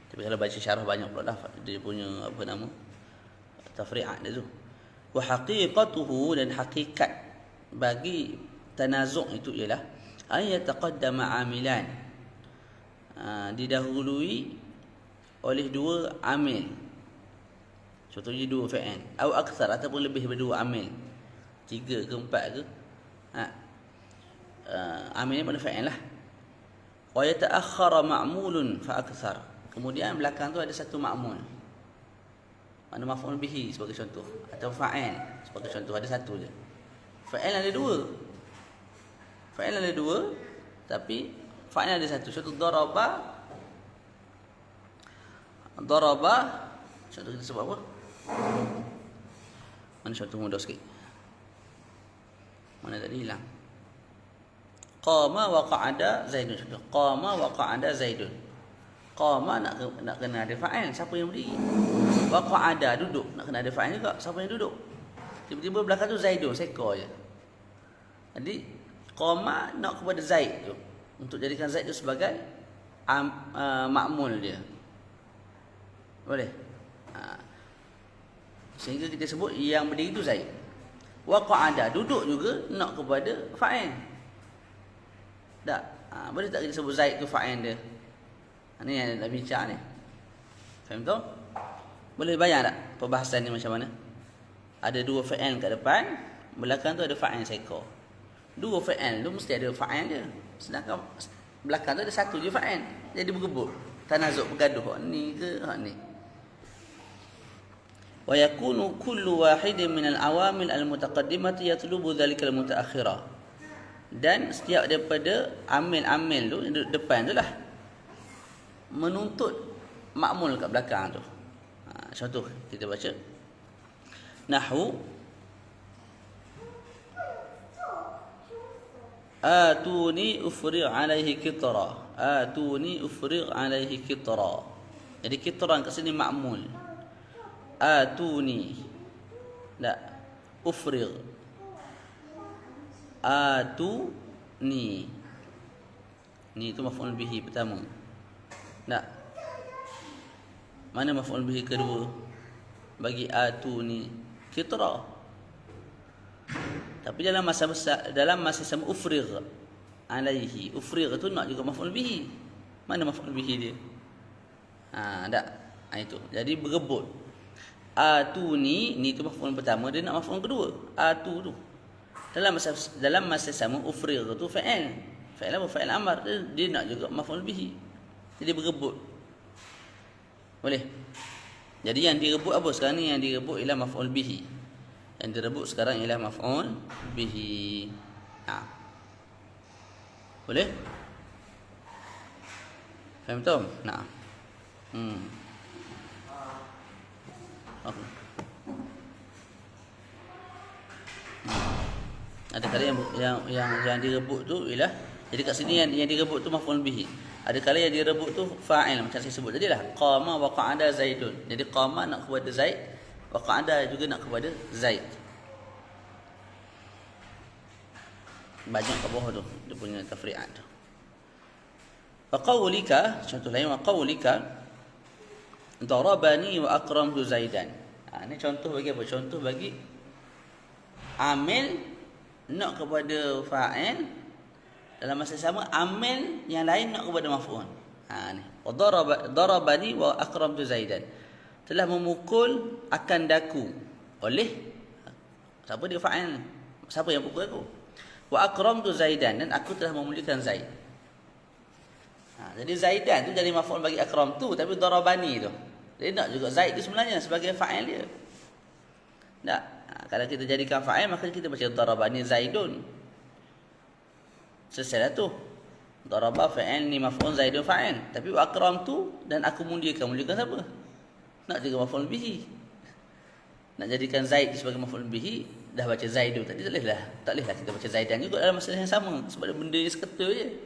S1: Tapi kalau baca syarah banyak pula lah dia punya apa nama tafri'at dia tu. Wa haqiqatuhu, dan hakikat bagi tanazu' itu ialah ay yataqaddama amilan, didahului oleh dua amil. Contohnya dua fa'il atau aksar ataupun lebih daripada dua amil, 3 ke 4 ke. Amil ni pada fa'il lah. Wa yata'akhkhara ma'mulun fa akthar. Kemudian belakang tu ada satu ma'mul. Mana maf'ul bihi sebagai contoh, atau fa'il sebagai contoh, ada satu je. Fa'il ada dua. Tapi fa'il ada satu. Contoh daraba. Contoh kita sebut apa? Mana contoh mudah sikit? Mana tadi hilang? Qama wa qa'ada Zaidun. Contoh qama wa qa'ada Zaidun. Qama nak kena ada fa'il, siapa yang berdiri? Wa qa'ada duduk, nak kena ada fa'il juga, siapa yang duduk? Tiba-tiba belakang tu Zaidun, seekor je. Jadi qama nak kepada Zaid tu, untuk jadikan Zaid tu sebagai ma'mul dia. Boleh? Sehingga kita sebut yang berdiri itu Zaid. Wa qa'ada, duduk juga nak kepada fa'il. Tak? Boleh tak kita sebut Zaid tu fa'il dia? Ini yang nak bincang ni. Faham tu? Boleh bayang tak perbahasan ni macam mana? Ada dua fa'il kat depan, belakang tu ada fa'il seekor. Dua fa'il tu mesti ada fa'il dia. Sedangkan belakang tu ada satu je fa'il. Jadi berebut. Tanazu' bergaduh. Hak ni ke hak ni? Wa yakunu kullu wahidin min al-awamil al-mutaqaddimati yatlubu dhalika al-mutaakhira. Dan setiap daripada amil-amil tu duduk depan tu lah menuntut makmul kat belakang tu. Contoh kita baca nahwu atuni ufrigh alaihi qitra, atuni ufrigh alaihi qitra. Jadi qitran kat sini makmul. Atuni la ufrigh, atuni ni itu maf'ul bihi pertama. Tak, mana maf'ul bihi kedua bagi atuni? Qitra. Tapi dalam masa sama ufrigh alaihi, ufrigh tu nak juga maf'ul bihi. Mana maf'ul bihi dia? Tak. Itu. Jadi berebut. Atuni ni tu maf'ul pertama, dia nak maf'ul kedua. Atu tu. Dalam masa sama ufrigh tu fa'il. Fa'il apa? Fa'il amar. Dia nak juga maf'ul bihi. Jadi berebut. Boleh? Jadi yang direbut apa sekarang ni? Yang direbut ialah maf'ul bihi. Yang direbut sekarang ialah maf'ul bihi. Boleh? Faham tak? Nah. Okay. Ada kali yang direbut tu ialah, jadi kat sini yang direbut tu maf'ul bihi. Ada kali yang direbut tu fa'il, macam saya sebut tadi lah. Qama wa qa'ada Zaidun. Jadi qama nak kepada Zaid, wa qa'ada juga nak kepada Zaid. Banyak kat bawah tu dia punya tafri'at tu. Wa qawlika, contoh lain, wa qawlika darabani wa akramtu Zaidan. Ini contoh bagi apa? Contoh bagi amil nak kepada fa'il, dalam masa sama amil yang lain nak kepada maf'ul. Ni. Wa darabani wa akramtu Zaidan. Telah memukul akan daku oleh siapa? Dia fa'il. Siapa yang pukul aku? Wa akramtu Zaidan, dan aku telah memuliakan Zaid. Jadi Zaidan tu jadi maf'ul bagi akramtu, tapi darabani tu dia nak juga Zaid tu sebenarnya sebagai fa'il dia. Tak. Kalau kita jadikan fa'il, maka kita baca darabani Zaidun. Selesai dah tu. Daraba fa'il ni maf'ul, Zaidun fa'il. Tapi wa akramtu, dan aku muliakan. Muliakan siapa? Nak juga maf'ul bihi. Nak jadikan Zaid sebagai maf'ul bihi, dah baca Zaidun tadi, tak bolehlah kita baca Zaidan juga dalam masa yang sama, sebab benda ni sekata je.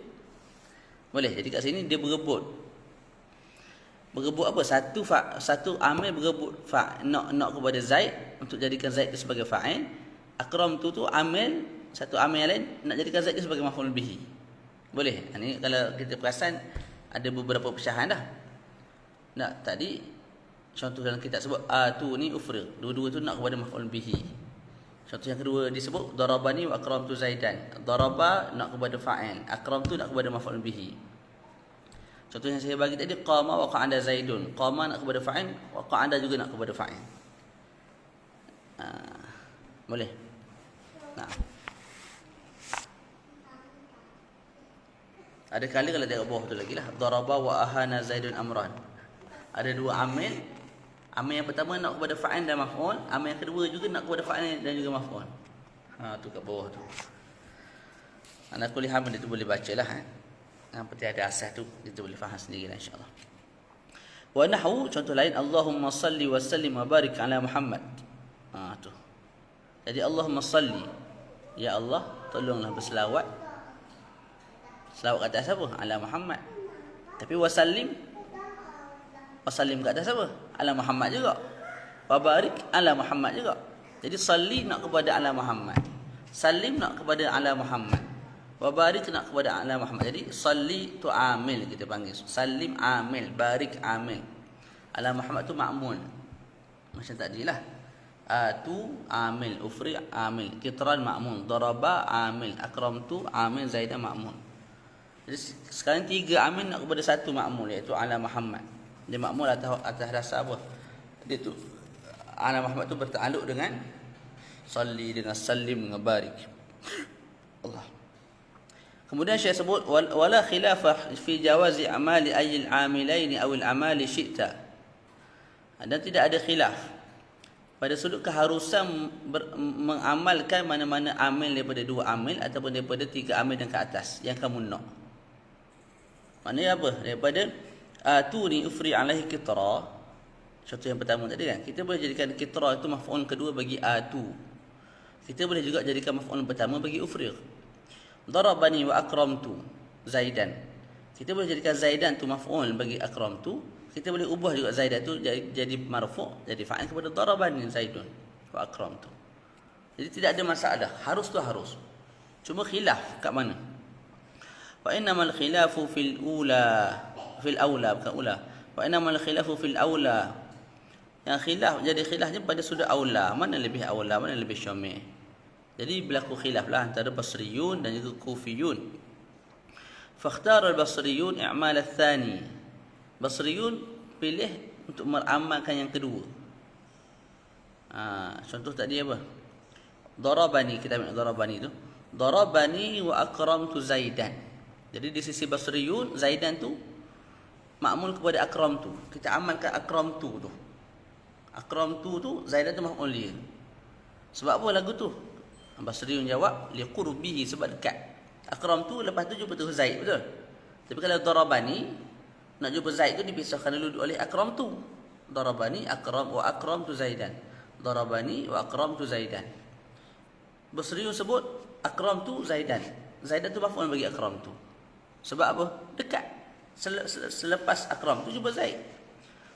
S1: Boleh. Jadi kat sini dia berebut. Berebut apa? Satu amil berebut nak kepada Zaid untuk jadikan Zaid itu sebagai fa'il. Akramtu tu amil, satu amil lain nak jadikan Zaid itu sebagai maf'ul bihi. Boleh. Ini kalau kita perasan ada beberapa pecahan dah. Nak tadi contoh dalam kitab sebut atu ni ufrigh. Dua-dua tu nak kepada maf'ul bihi. Contoh yang kedua disebut darabani wa akramtu Zaidan. Daraba nak kepada fa'il, akramtu nak kepada maf'ul bihi. Contoh yang saya bagi tadi qama wa qa'ada Zaidun. Qama nak kepada fa'il, wa qa'ada juga nak kepada fa'il. Boleh. Nah. Ada kali kalau tengok bawah tu lagi lah, daraba wa ahana Zaidun amran. Ada dua amil. Amil yang pertama nak kepada fa'il dan maf'ul, amil yang kedua juga nak kepada fa'il dan juga maf'ul. Tu kat bawah tu. Anak kuliah benda tu boleh bacalah. Yang penting ada asas tu, kita boleh faham sendiri insya-Allah. Wa nahwu, contoh lain, Allahumma salli wa sallim wa barik ala Muhammad. Tu. Jadi Allahumma salli, ya Allah tolonglah berselawat. Selawat kat atas siapa? Ala Muhammad. Tapi wa sallim kat atas siapa? Ala Muhammad juga. Wa barik ala Muhammad juga. Jadi salli nak kepada ala Muhammad, salim nak kepada ala Muhammad, wa barik nak kepada ala Muhammad. Jadi salli tu amil kita panggil, salim amil, barik amil, ala Muhammad tu ma'mul. Macam tadilah. Atu amil, ufri amil, kitran ma'mul, daraba amil, akramtu amil, zaidan ma'mul. Jadi sekarang tiga amil nak kepada satu ma'mul, iaitu ala Muhammad. Dia ma'mul atas dasar apa? Dia tu ala Muhammad tu bertakluk dengan salli, dengan salim, dengan barik. Allah. Kemudian Syekh sebut wala khilafah fi jawazi amali ayil amilaini aw al amali syi'ta. Dan tidak ada khilaf pada sudut keharusan mengamalkan mana-mana amil daripada 2 amil ataupun daripada 3 amil dan ke atas yang kamu nak. Maknanya apa? Daripada atuni ufri alaihi kitra. Contoh yang pertama tadi kan, kita boleh jadikan kitra itu maf'ul kedua bagi atu. Kita boleh juga jadikan maf'ul pertama bagi ufri. Darabani wa akramtu Zaidan. Kita boleh jadikan Zaidan tu maf'ul bagi akramtu. Kita boleh ubah juga Zaidan tu jadi marfu', jadi fa'il kepada darabani Zaidun wa akramtu. Jadi tidak ada masalah, harus tu harus. Cuma khilaf kat mana? Wa innamal khilafu fil aula bukan ula. Wa innamal khilafu fil aula. Yang khilaf jadi khilafnya pada sudut aula, mana lebih aula, mana lebih syami'. Jadi berlaku khilaflah antara Basriyun dan juga Kufiyun. Fakhtara al-Basriyun i'mal al-thani. Basriyun pilih untuk meramalkan yang kedua. Contoh tadi apa? Darabani, kita ambil darabani tu. Darabani wa akramtu Zaidan. Jadi di sisi Basriyun, Zaidan tu ma'mul kepada akramtu. Kita amalkan akramtu tu. Akramtu tu Zaidan tu maf'ul dia. Sebab apa lagu tu? Basriyun jawab liqurbihi, sebab dekat. Akramtu lepas tu jumpa tu Zaid, betul? Tapi kalau darabani nak jumpa Zaid tu dipisahkan dulu oleh akramtu. Darabani wa akramtu Zaidan. Darabani wa akramtu Zaidan. Basriyun sebut akramtu Zaidan. Zaidan tu maf'ul bagi akramtu. Sebab apa? Dekat. Selepas akramtu jumpa Zaid.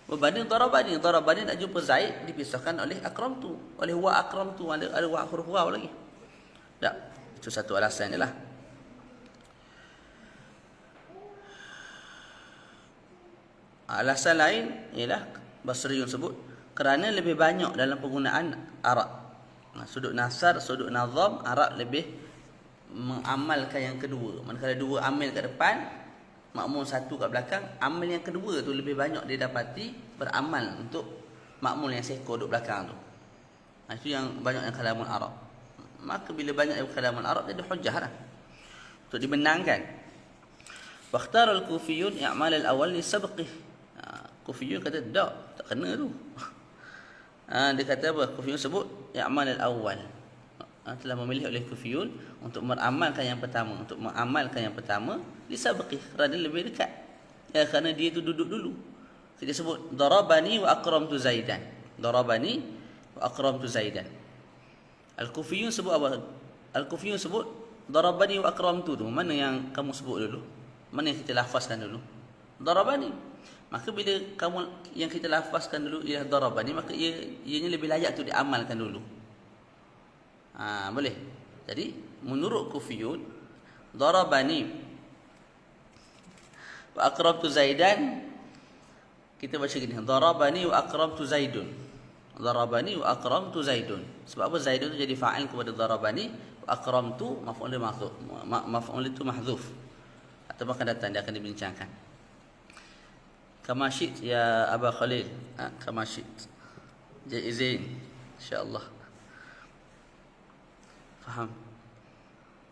S1: Berbanding darabani nak jumpa Zaid dipisahkan oleh akramtu, oleh wa akramtu, ada wa huruf waw lagi. Tak. Itu satu alasan jelah. Alasan lain ialah Basriyun sebut kerana lebih banyak dalam penggunaan Arab. Sudut nasar, sudut nazam, Arab lebih mengamalkan yang kedua. Manakala 2 amil kat depan, makmum 1 kat belakang, amil yang kedua tu lebih banyak didapati beramal untuk makmum yang seekor duduk belakang tu. Itu yang banyak yang kalamun Arab. Maka bila banyak yang kalamun Arab jadi hujjah lah untuk dibenangkan. Fakhtara al-Kufiyun i'mal al-awwal li sabqih. Kufiyun kata tak kena tu. Dia kata apa? Kufiyun sebut i'mal al-awwal. Telah memilih oleh Kufiyun untuk meramalkan yang pertama, untuk mengamalkan yang pertama li sabqih, kerana lebih dekat. Ya, kerana dia tu duduk dulu. Kita sebut darabani wa akramtu Zaidan. Darabani wa akramtu Zaidan. Al-Kufiyun sebut apa? Al-Kufiyun sebut darabani wa akramtu tu. Mana yang kamu sebut dulu? Mana yang kita lafazkan dulu? Darabani. Maka bila kamu yang kita lafazkan dulu ialah darabani, maka ianya lebih layak tu diamalkan dulu. Boleh. Jadi menurut Kufiyun, darabani wa akramtu Zaidan, kita baca gini, darabani wa akramtu Zaidun. Darabani wa akramtu Zaidun. Sebab apa? Zaidun tu jadi fa'il kepada darabani, wa akramtu maf'ul itu mahdzuf. Atau akan datang, dia akan dibincangkan. Kama syi't ya Aba Khalil. Kama syi't. Jaizin insya-Allah. Faham?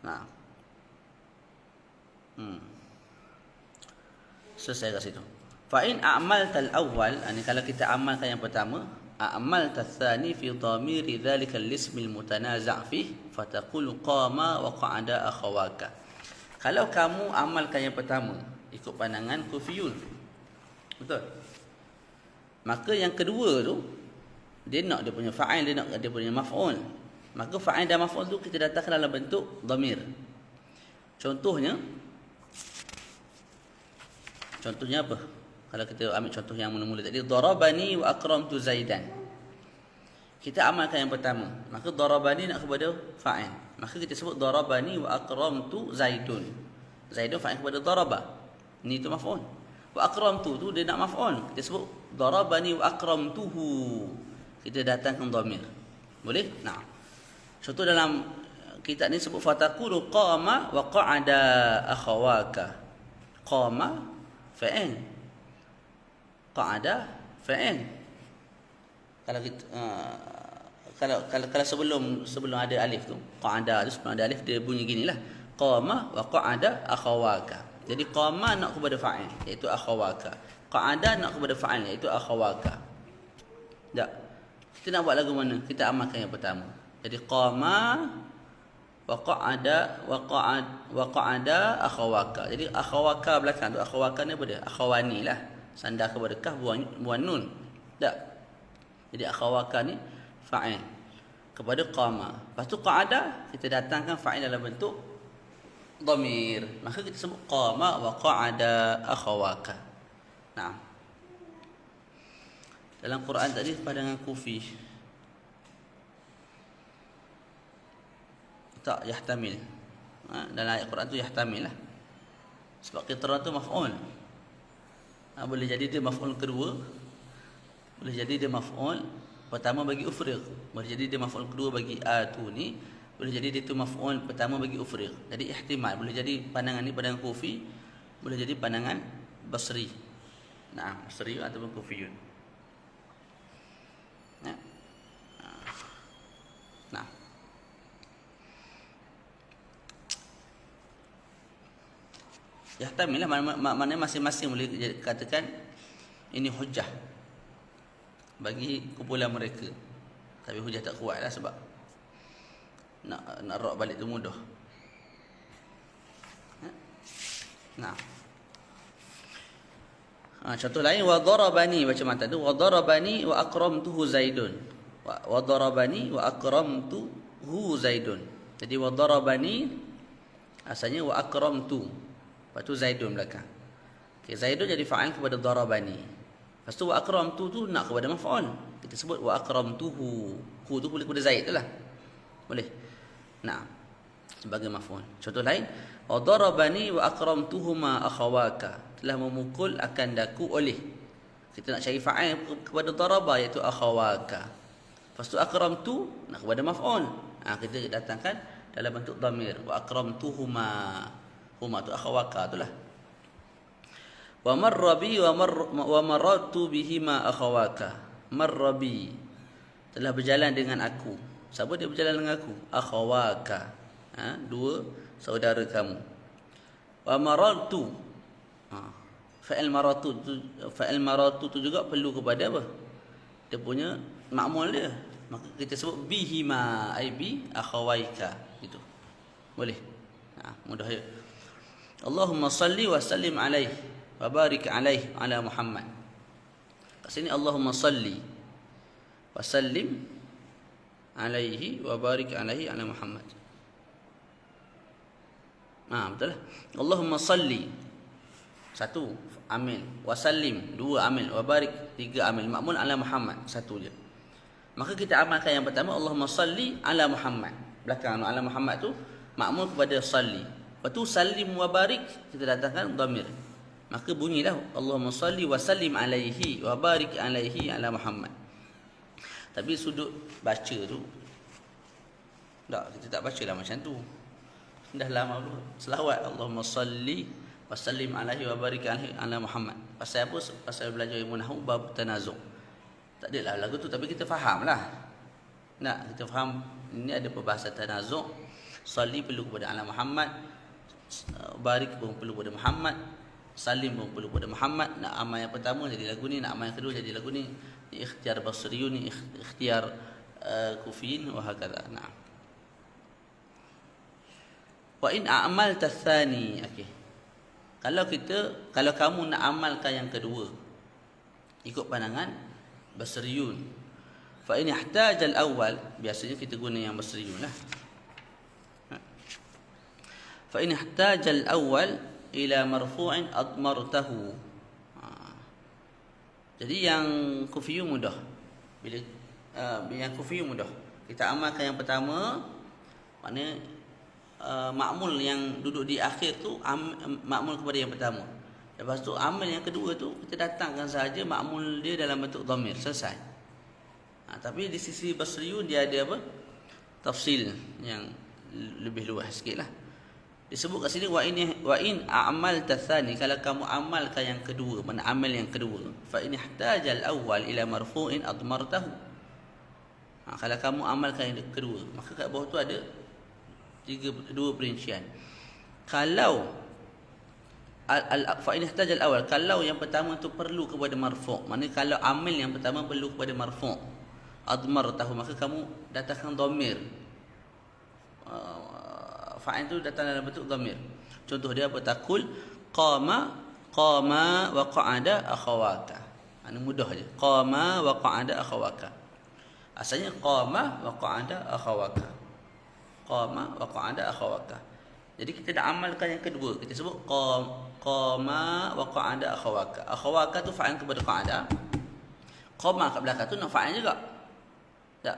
S1: Nah. Selesai kat situ. Fa in a'malta al-awwal, kalau kita amalkan yang pertama, a'malta ats-tsani fi dhamiri dzalika al-ism al-mutanaza' fih, fataqulu qama wa qa'ada akhawaka. Kalau kamu amalkan yang pertama ikut pandangan Kufiyun, betul? Maka yang kedua tu dia nak dia punya fa'il, dia nak dia punya maf'ul. Maka fa'il dan maf'ul tu kita datangkan dalam bentuk dhamir. Contohnya apa? Kalau kita ambil contoh yang mula-mula tadi, darabani wa akramtu Zaidan. Kita amalkan yang pertama, maka darabani nak kepada fa'il. Maka kita sebut darabani wa akramtu Zaidun. Zaidun fa'il kepada daraba. Ini tu maf'ul. Wa akramtu tu dia nak maf'ul. Kita sebut darabani wa akramtuhu. Kita datangkan dhamir. Boleh? Nah. Contoh dalam kitab ni sebut fataqulu qama wa qa'ada akhawaka. Qama fa'il. Qa'ada fa'il. Kalau kita kalau sebelum ada alif tu, qa'ada tu sebelum ada alif dia bunyi ginilah. Qama wa qa'ada akhawaka. Jadi qama nak kepada fa'il iaitu akhawaka. Qa'ada nak kepada fa'il iaitu akhawaka. Tak. Kita nak buat lagu mana? Kita amalkan yang pertama. Jadi qama wa qa'ada akhawaka. Jadi akhawaka belakang tu, akhawaka ni apa dia? Akhawani lah. Sandar kepada kaf buang nun. Tak. Jadi akhawaka ni fa'il kepada qama. Lepas tu qa'ada kita datangkan fa'il dalam bentuk dhamir. Maka kita sebut qama wa qa'ada akhawaka. Nah. Dalam Quran tadi pandangan kufi. Tak yahtamil. Dalam ayat Quran tu yahtamil lah. Sebab qitra tu maf'ul. Boleh jadi dia maf'ul kedua. Boleh jadi dia maf'ul pertama bagi ufriq. Boleh jadi dia maf'ul kedua bagi atuni. Boleh jadi dia tu maf'ul pertama bagi ufriq. Jadi ihtimal. Boleh jadi pandangan ni pandangan kufi. Boleh jadi pandangan basri. Nah, basri ataupun kufiyun. Nah. Yahtamil lah, maknanya masing-masing boleh katakan ini hujah bagi kumpulan mereka. Tapi hujah tak kuat lah sebab nak rok balik tu mudah. Nah. Contoh lain, wa darabani, macam mana tu? Wa darabani wa akramtuhu Zaidun. Wa darabani wa akramtuhu Zaidun. Jadi wa darabani asalnya wa akramtu. Lepas tu Zaidun belakang. Okay, Zaidun jadi fa'il kepada darabani. Lepas tu wa akramtu tu nak kepada maf'ul. Kita sebut wa akramtuhu. Hu tu boleh kepada Zaid tu lah. Boleh. Nah, sebagai maf'ul. Contoh lain, wa darabani wa akramtuhuma akhawaka. Telah memukul akan daku oleh. Kita nak cari fa'il kepada daraba iaitu akhawaka. Lepas tu akramtu nak kepada maf'ul. Kita datangkan dalam bentuk dhamir. Wa akramtuhuma. Huma tu akhawaka tu lah. Wa marrabi wa marratu bihima akhawaka. Marrabi telah berjalan dengan aku. Siapa dia berjalan dengan aku? Akhawaka. Dua saudara kamu. Wa marartu. Fa'il maratu tu juga perlu kepada apa? Dia punya ma'mul dia. Maka kita sebut bihima ai bi akhawaika gitu. Boleh. Mudah ya. Allahumma salli wa sallim alaihi wa barik alaihi ala Muhammad. Kat sini Allahumma salli wa sallim alaihi wa barik alaihi ala Muhammad. Betul lah. Allahumma salli satu amil, wa sallim dua amil, wa barik tiga amil, ma'mul ala Muhammad satu je. Maka kita amalkan yang pertama Allahumma salli ala Muhammad. Belakang ala Muhammad tu ma'mul kepada salli. Lepas tu sallim wa barik kita datangkan dhamir. Maka bunyilah Allahumma salli wa sallim alaihi wa barik alaihi ala Muhammad. Tapi sudut baca tu tak, kita tak bacalah macam tu. Dah lama dulu selawat Allahumma salli wa sallim alaihi wa barik alaihi ala Muhammad. Pasal apa? Pasal belajar ilmu nahwu bab tanazuk. Tak adalah lagu tu tapi kita fahamlah. Kita faham ini ada perbahasan tanazuk. Salli perlu kepada ala Muhammad, barik pun perlu kepada Muhammad, salim pun perlu kepada Muhammad. Nak amal yang pertama jadi lagu ni, nak amal yang kedua jadi lagu ni. Ini ikhtiar basriyun, ni ikhtiar kufiyin wa hakadha. Wa in a'malta tsani. Okey. Kalau kamu nak amalkan yang kedua ikut pandangan basriyun, fa in ihtaja al-awwal, biasanya kita guna yang basriyun lah. Fa in ihtaja al-awwal ila marfu'in admartahu. Jadi yang kufiyun mudah. Bila yang kufiyun mudah, kita amalkan yang pertama, maknanya ma'mul yang duduk di akhir tu ma'mul kepada yang pertama. Lepas tu amal yang kedua tu kita datangkan sahaja ma'mul dia dalam bentuk dhamir, selesai. Tapi di sisi basriyun dia ada apa? Tafsil yang lebih luas sikitlah. Disebut kat sini wa in a'malta tsani, kalau kamu amalkan yang kedua, mana amal yang kedua, fa in ihtaja al-awwal ila marfu'in admartahu. Kalau kamu amalkan yang kedua, maka kat bawah tu ada dua perincian. Kalau fa in ihtaja al-awwal, kalau yang pertama tu perlu kepada marfu', maknanya kalau amal yang pertama perlu kepada marfu', admartahu, maka kamu datangkan dhamir. Fa'il itu datang dalam bentuk dhamir. Contoh dia apa? Taqul qama wa qa'ada akhawaka. Ini mudah aja. Qama wa qa'ada akhawaka. Asalnya qama wa qa'ada akhawaka. Qama wa qa'ada akhawaka. Jadi kita dah amalkan yang kedua. Kita sebut qama wa qa'ada akhawaka. Akhawaka tu fa'il kepada qa'ada. Qama kat belakang tu nak fa'il juga. Tak.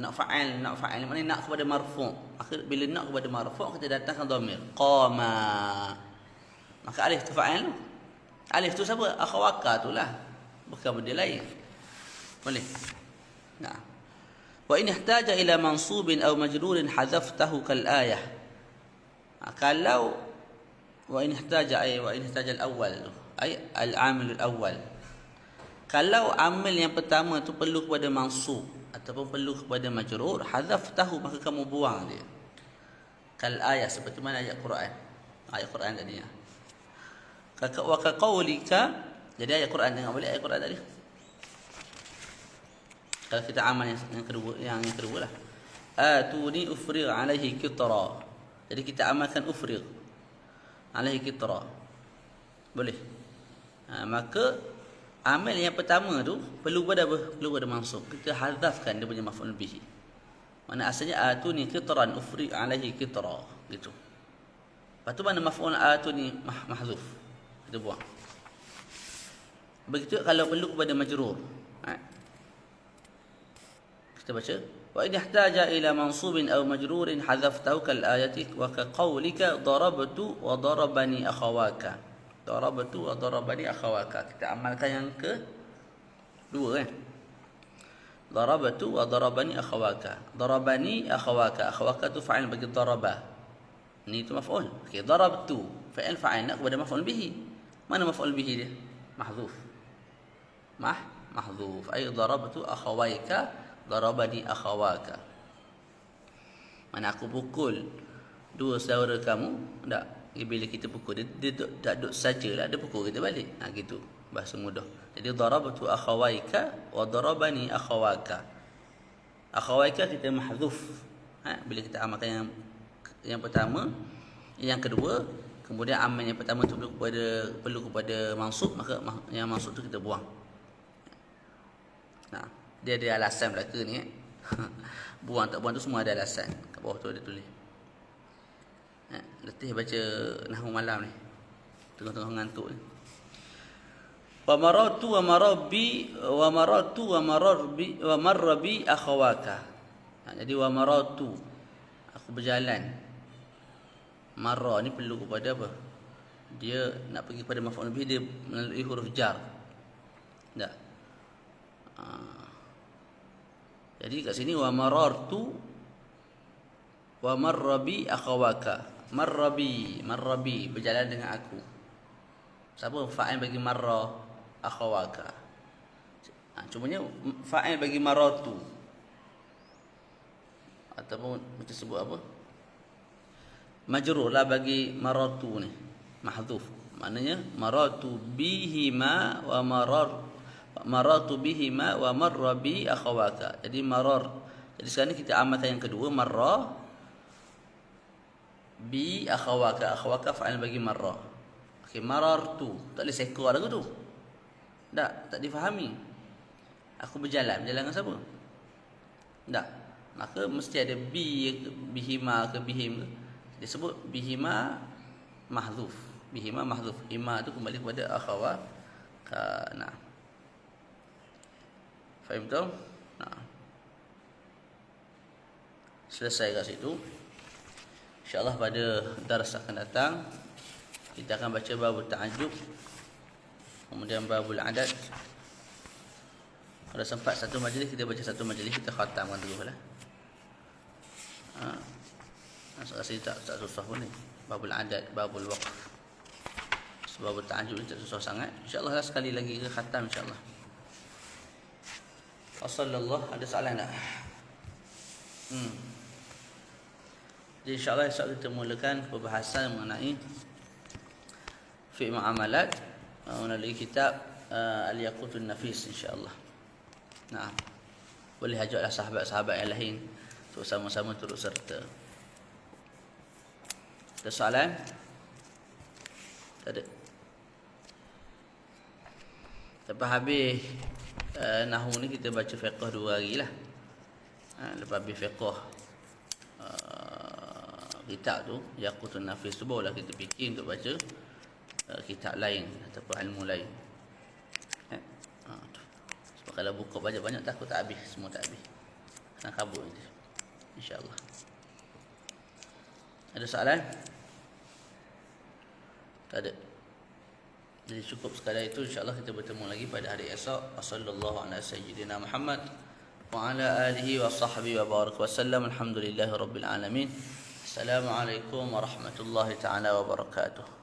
S1: Nak fa'il maknanya nak kepada marfu'. Maka bila nak kepada marfu' kita datangkan dhamir. Qama. Maka alif tu fa'il tu. Alif tu siapa? Akhawaka tu lah. Bukan benda lain. Boleh? Nah. Wa in ihtaja ila mansubin aw majrurin hadzaftahu kal ayah. Kalau wa in ihtaja al-awwal tu, ay al-amil al-awwal. Kalau amil yang pertama tu perlu kepada mansub ataupun perlu kepada majrur, hadzaftahu, maka kamu buang dia. Kal ayah, seperti mana ayat Quran. Ayat Quran tadi ya. Wa ka qaulika, jadi ayat Quran, jangan boleh ayat Quran tadi. Kalau kita amal yang kedua lah. Atuni ufrigh alaihi qitra. Jadi kita amalkan ufrigh alaihi qitra. Boleh. Maka amal yang pertama tu perlu pada apa? Perlu pada mansub. Kita hadzafkan dia punya maf'ul bihi. Mana asalnya atuni qitran ufrigh alaihi qitra gitu. Lepas tu mana maf'ul atuni mahzuf. Kita buang. Begitu kalau perlu kepada majrur. Kita baca wa in ihtaja ila mansubin aw majrurin hadzaftahu kal ayati wa ka qaulika darabtu wa darabani akhawaka. Darabtu wa darabani akhawaka. Kita amalkan yang ke dua kan. Darabtu wa darabani akhawaka. Darabani akhawaka. Akhawaka tu fa'il bagi daraba. Ni tu maf'ul. Okey, darabtu fa'il nak kepada maf'ul bihi. Mana maf'ul bihi dia? Mahdzuf. Mahdzuf. Ay darabtu akhawaika darabani akhawaka. Mana aku pukul dua saudara kamu, tak? Bila kita pukul dia tak duduk sajalah, dia pukul kita balik. Gitu bahasa mudah. Jadi darabtu akhawaika wa darabani akhawaka. Akhawaika kita mahdzuf. Bila kita amalkan yang pertama, yang kedua, kemudian amal yang pertama tu perlu kepada mansub, maka yang mansub tu kita buang. Dia ada alasan belaka ni. Buang tak buang tu semua ada alasan. Kat bawah tu ada tulis. Letih baca nahwu malam ni. Tengah-tengah ngantuk ni. Wa maratu wa marrabi akhawaka. Jadi wa maratu, aku berjalan. Marra ni perlu kepada apa? Dia nak pergi kepada maf'ul bihi, dia melalui huruf jar. Tak? Jadi kat sini wa marartu wa marrabi akhawaka. Marrabi berjalan dengan aku. Siapa fa'il bagi marra akhawaka? Cumanya fa'il bagi maratu. Ataupun kita sebut apa? Majrur lah bagi maratu ni. Mahdzuf. Maknanya maratu bihima wa maratu bihima wa marrabi akhawaka. Jadi marar. Jadi sekarang ni kita amalkan yang kedua, marra bi akhawaka. Akhawaka fa'il bagi marra. Okey, marartu. Tak boleh sekor lagu tu. Tak difahami. Aku berjalan dengan siapa? Tak. Maka mesti ada bihima ke bihim ke. Dia sebut bihima mahdzuf. Bihima mahdzuf. Hima tu kembali kepada akhawaka. Faham tak? Selesai kat situ. InsyaAllah pada daras akan datang kita akan baca babul ta'ajub, kemudian babul adad. Kalau sempat satu majlis kita baca satu majlis, kita khatamkan dulu lah. Rasa tak susah pun ni. Babul adad, babul waqf, babul ta'ajub ni tak susah sangat. InsyaAllah lah sekali lagi kita khatam insyaAllah. Wassallallahu, ada soalan tak? Jadi insyaAllah esok kita mulakan perbahasan mengenai fi'il muamalat melalui kitab Al-Yaqutun Nafis insyaAllah. boleh ajaklah sahabat-sahabat yang lain untuk sama-sama turut serta. Ada soalan? Tak ada. Lepas habis Nahu ni kita baca fiqh 2 hari lah. Lepas habis fiqh kitab tu, Yaqutun Nafis tu, barulah kita fikir untuk baca kitab lain ataupun ilmu lain. Sebab kalau buka banyak-banyak takut tak habis, semua tak habis. Kena kabur nanti, insya-Allah. Ada soalan? Tak ada. Jadi cukup sekadar itu, insya-Allah kita bertemu lagi pada hari esok. Wassallallahu ala sayyidina Muhammad wa ala alihi wa sahbihi wa barak wa sallam. Alhamdulillahirabbil alamin. Assalamualaikum warahmatullahi taala wabarakatuh.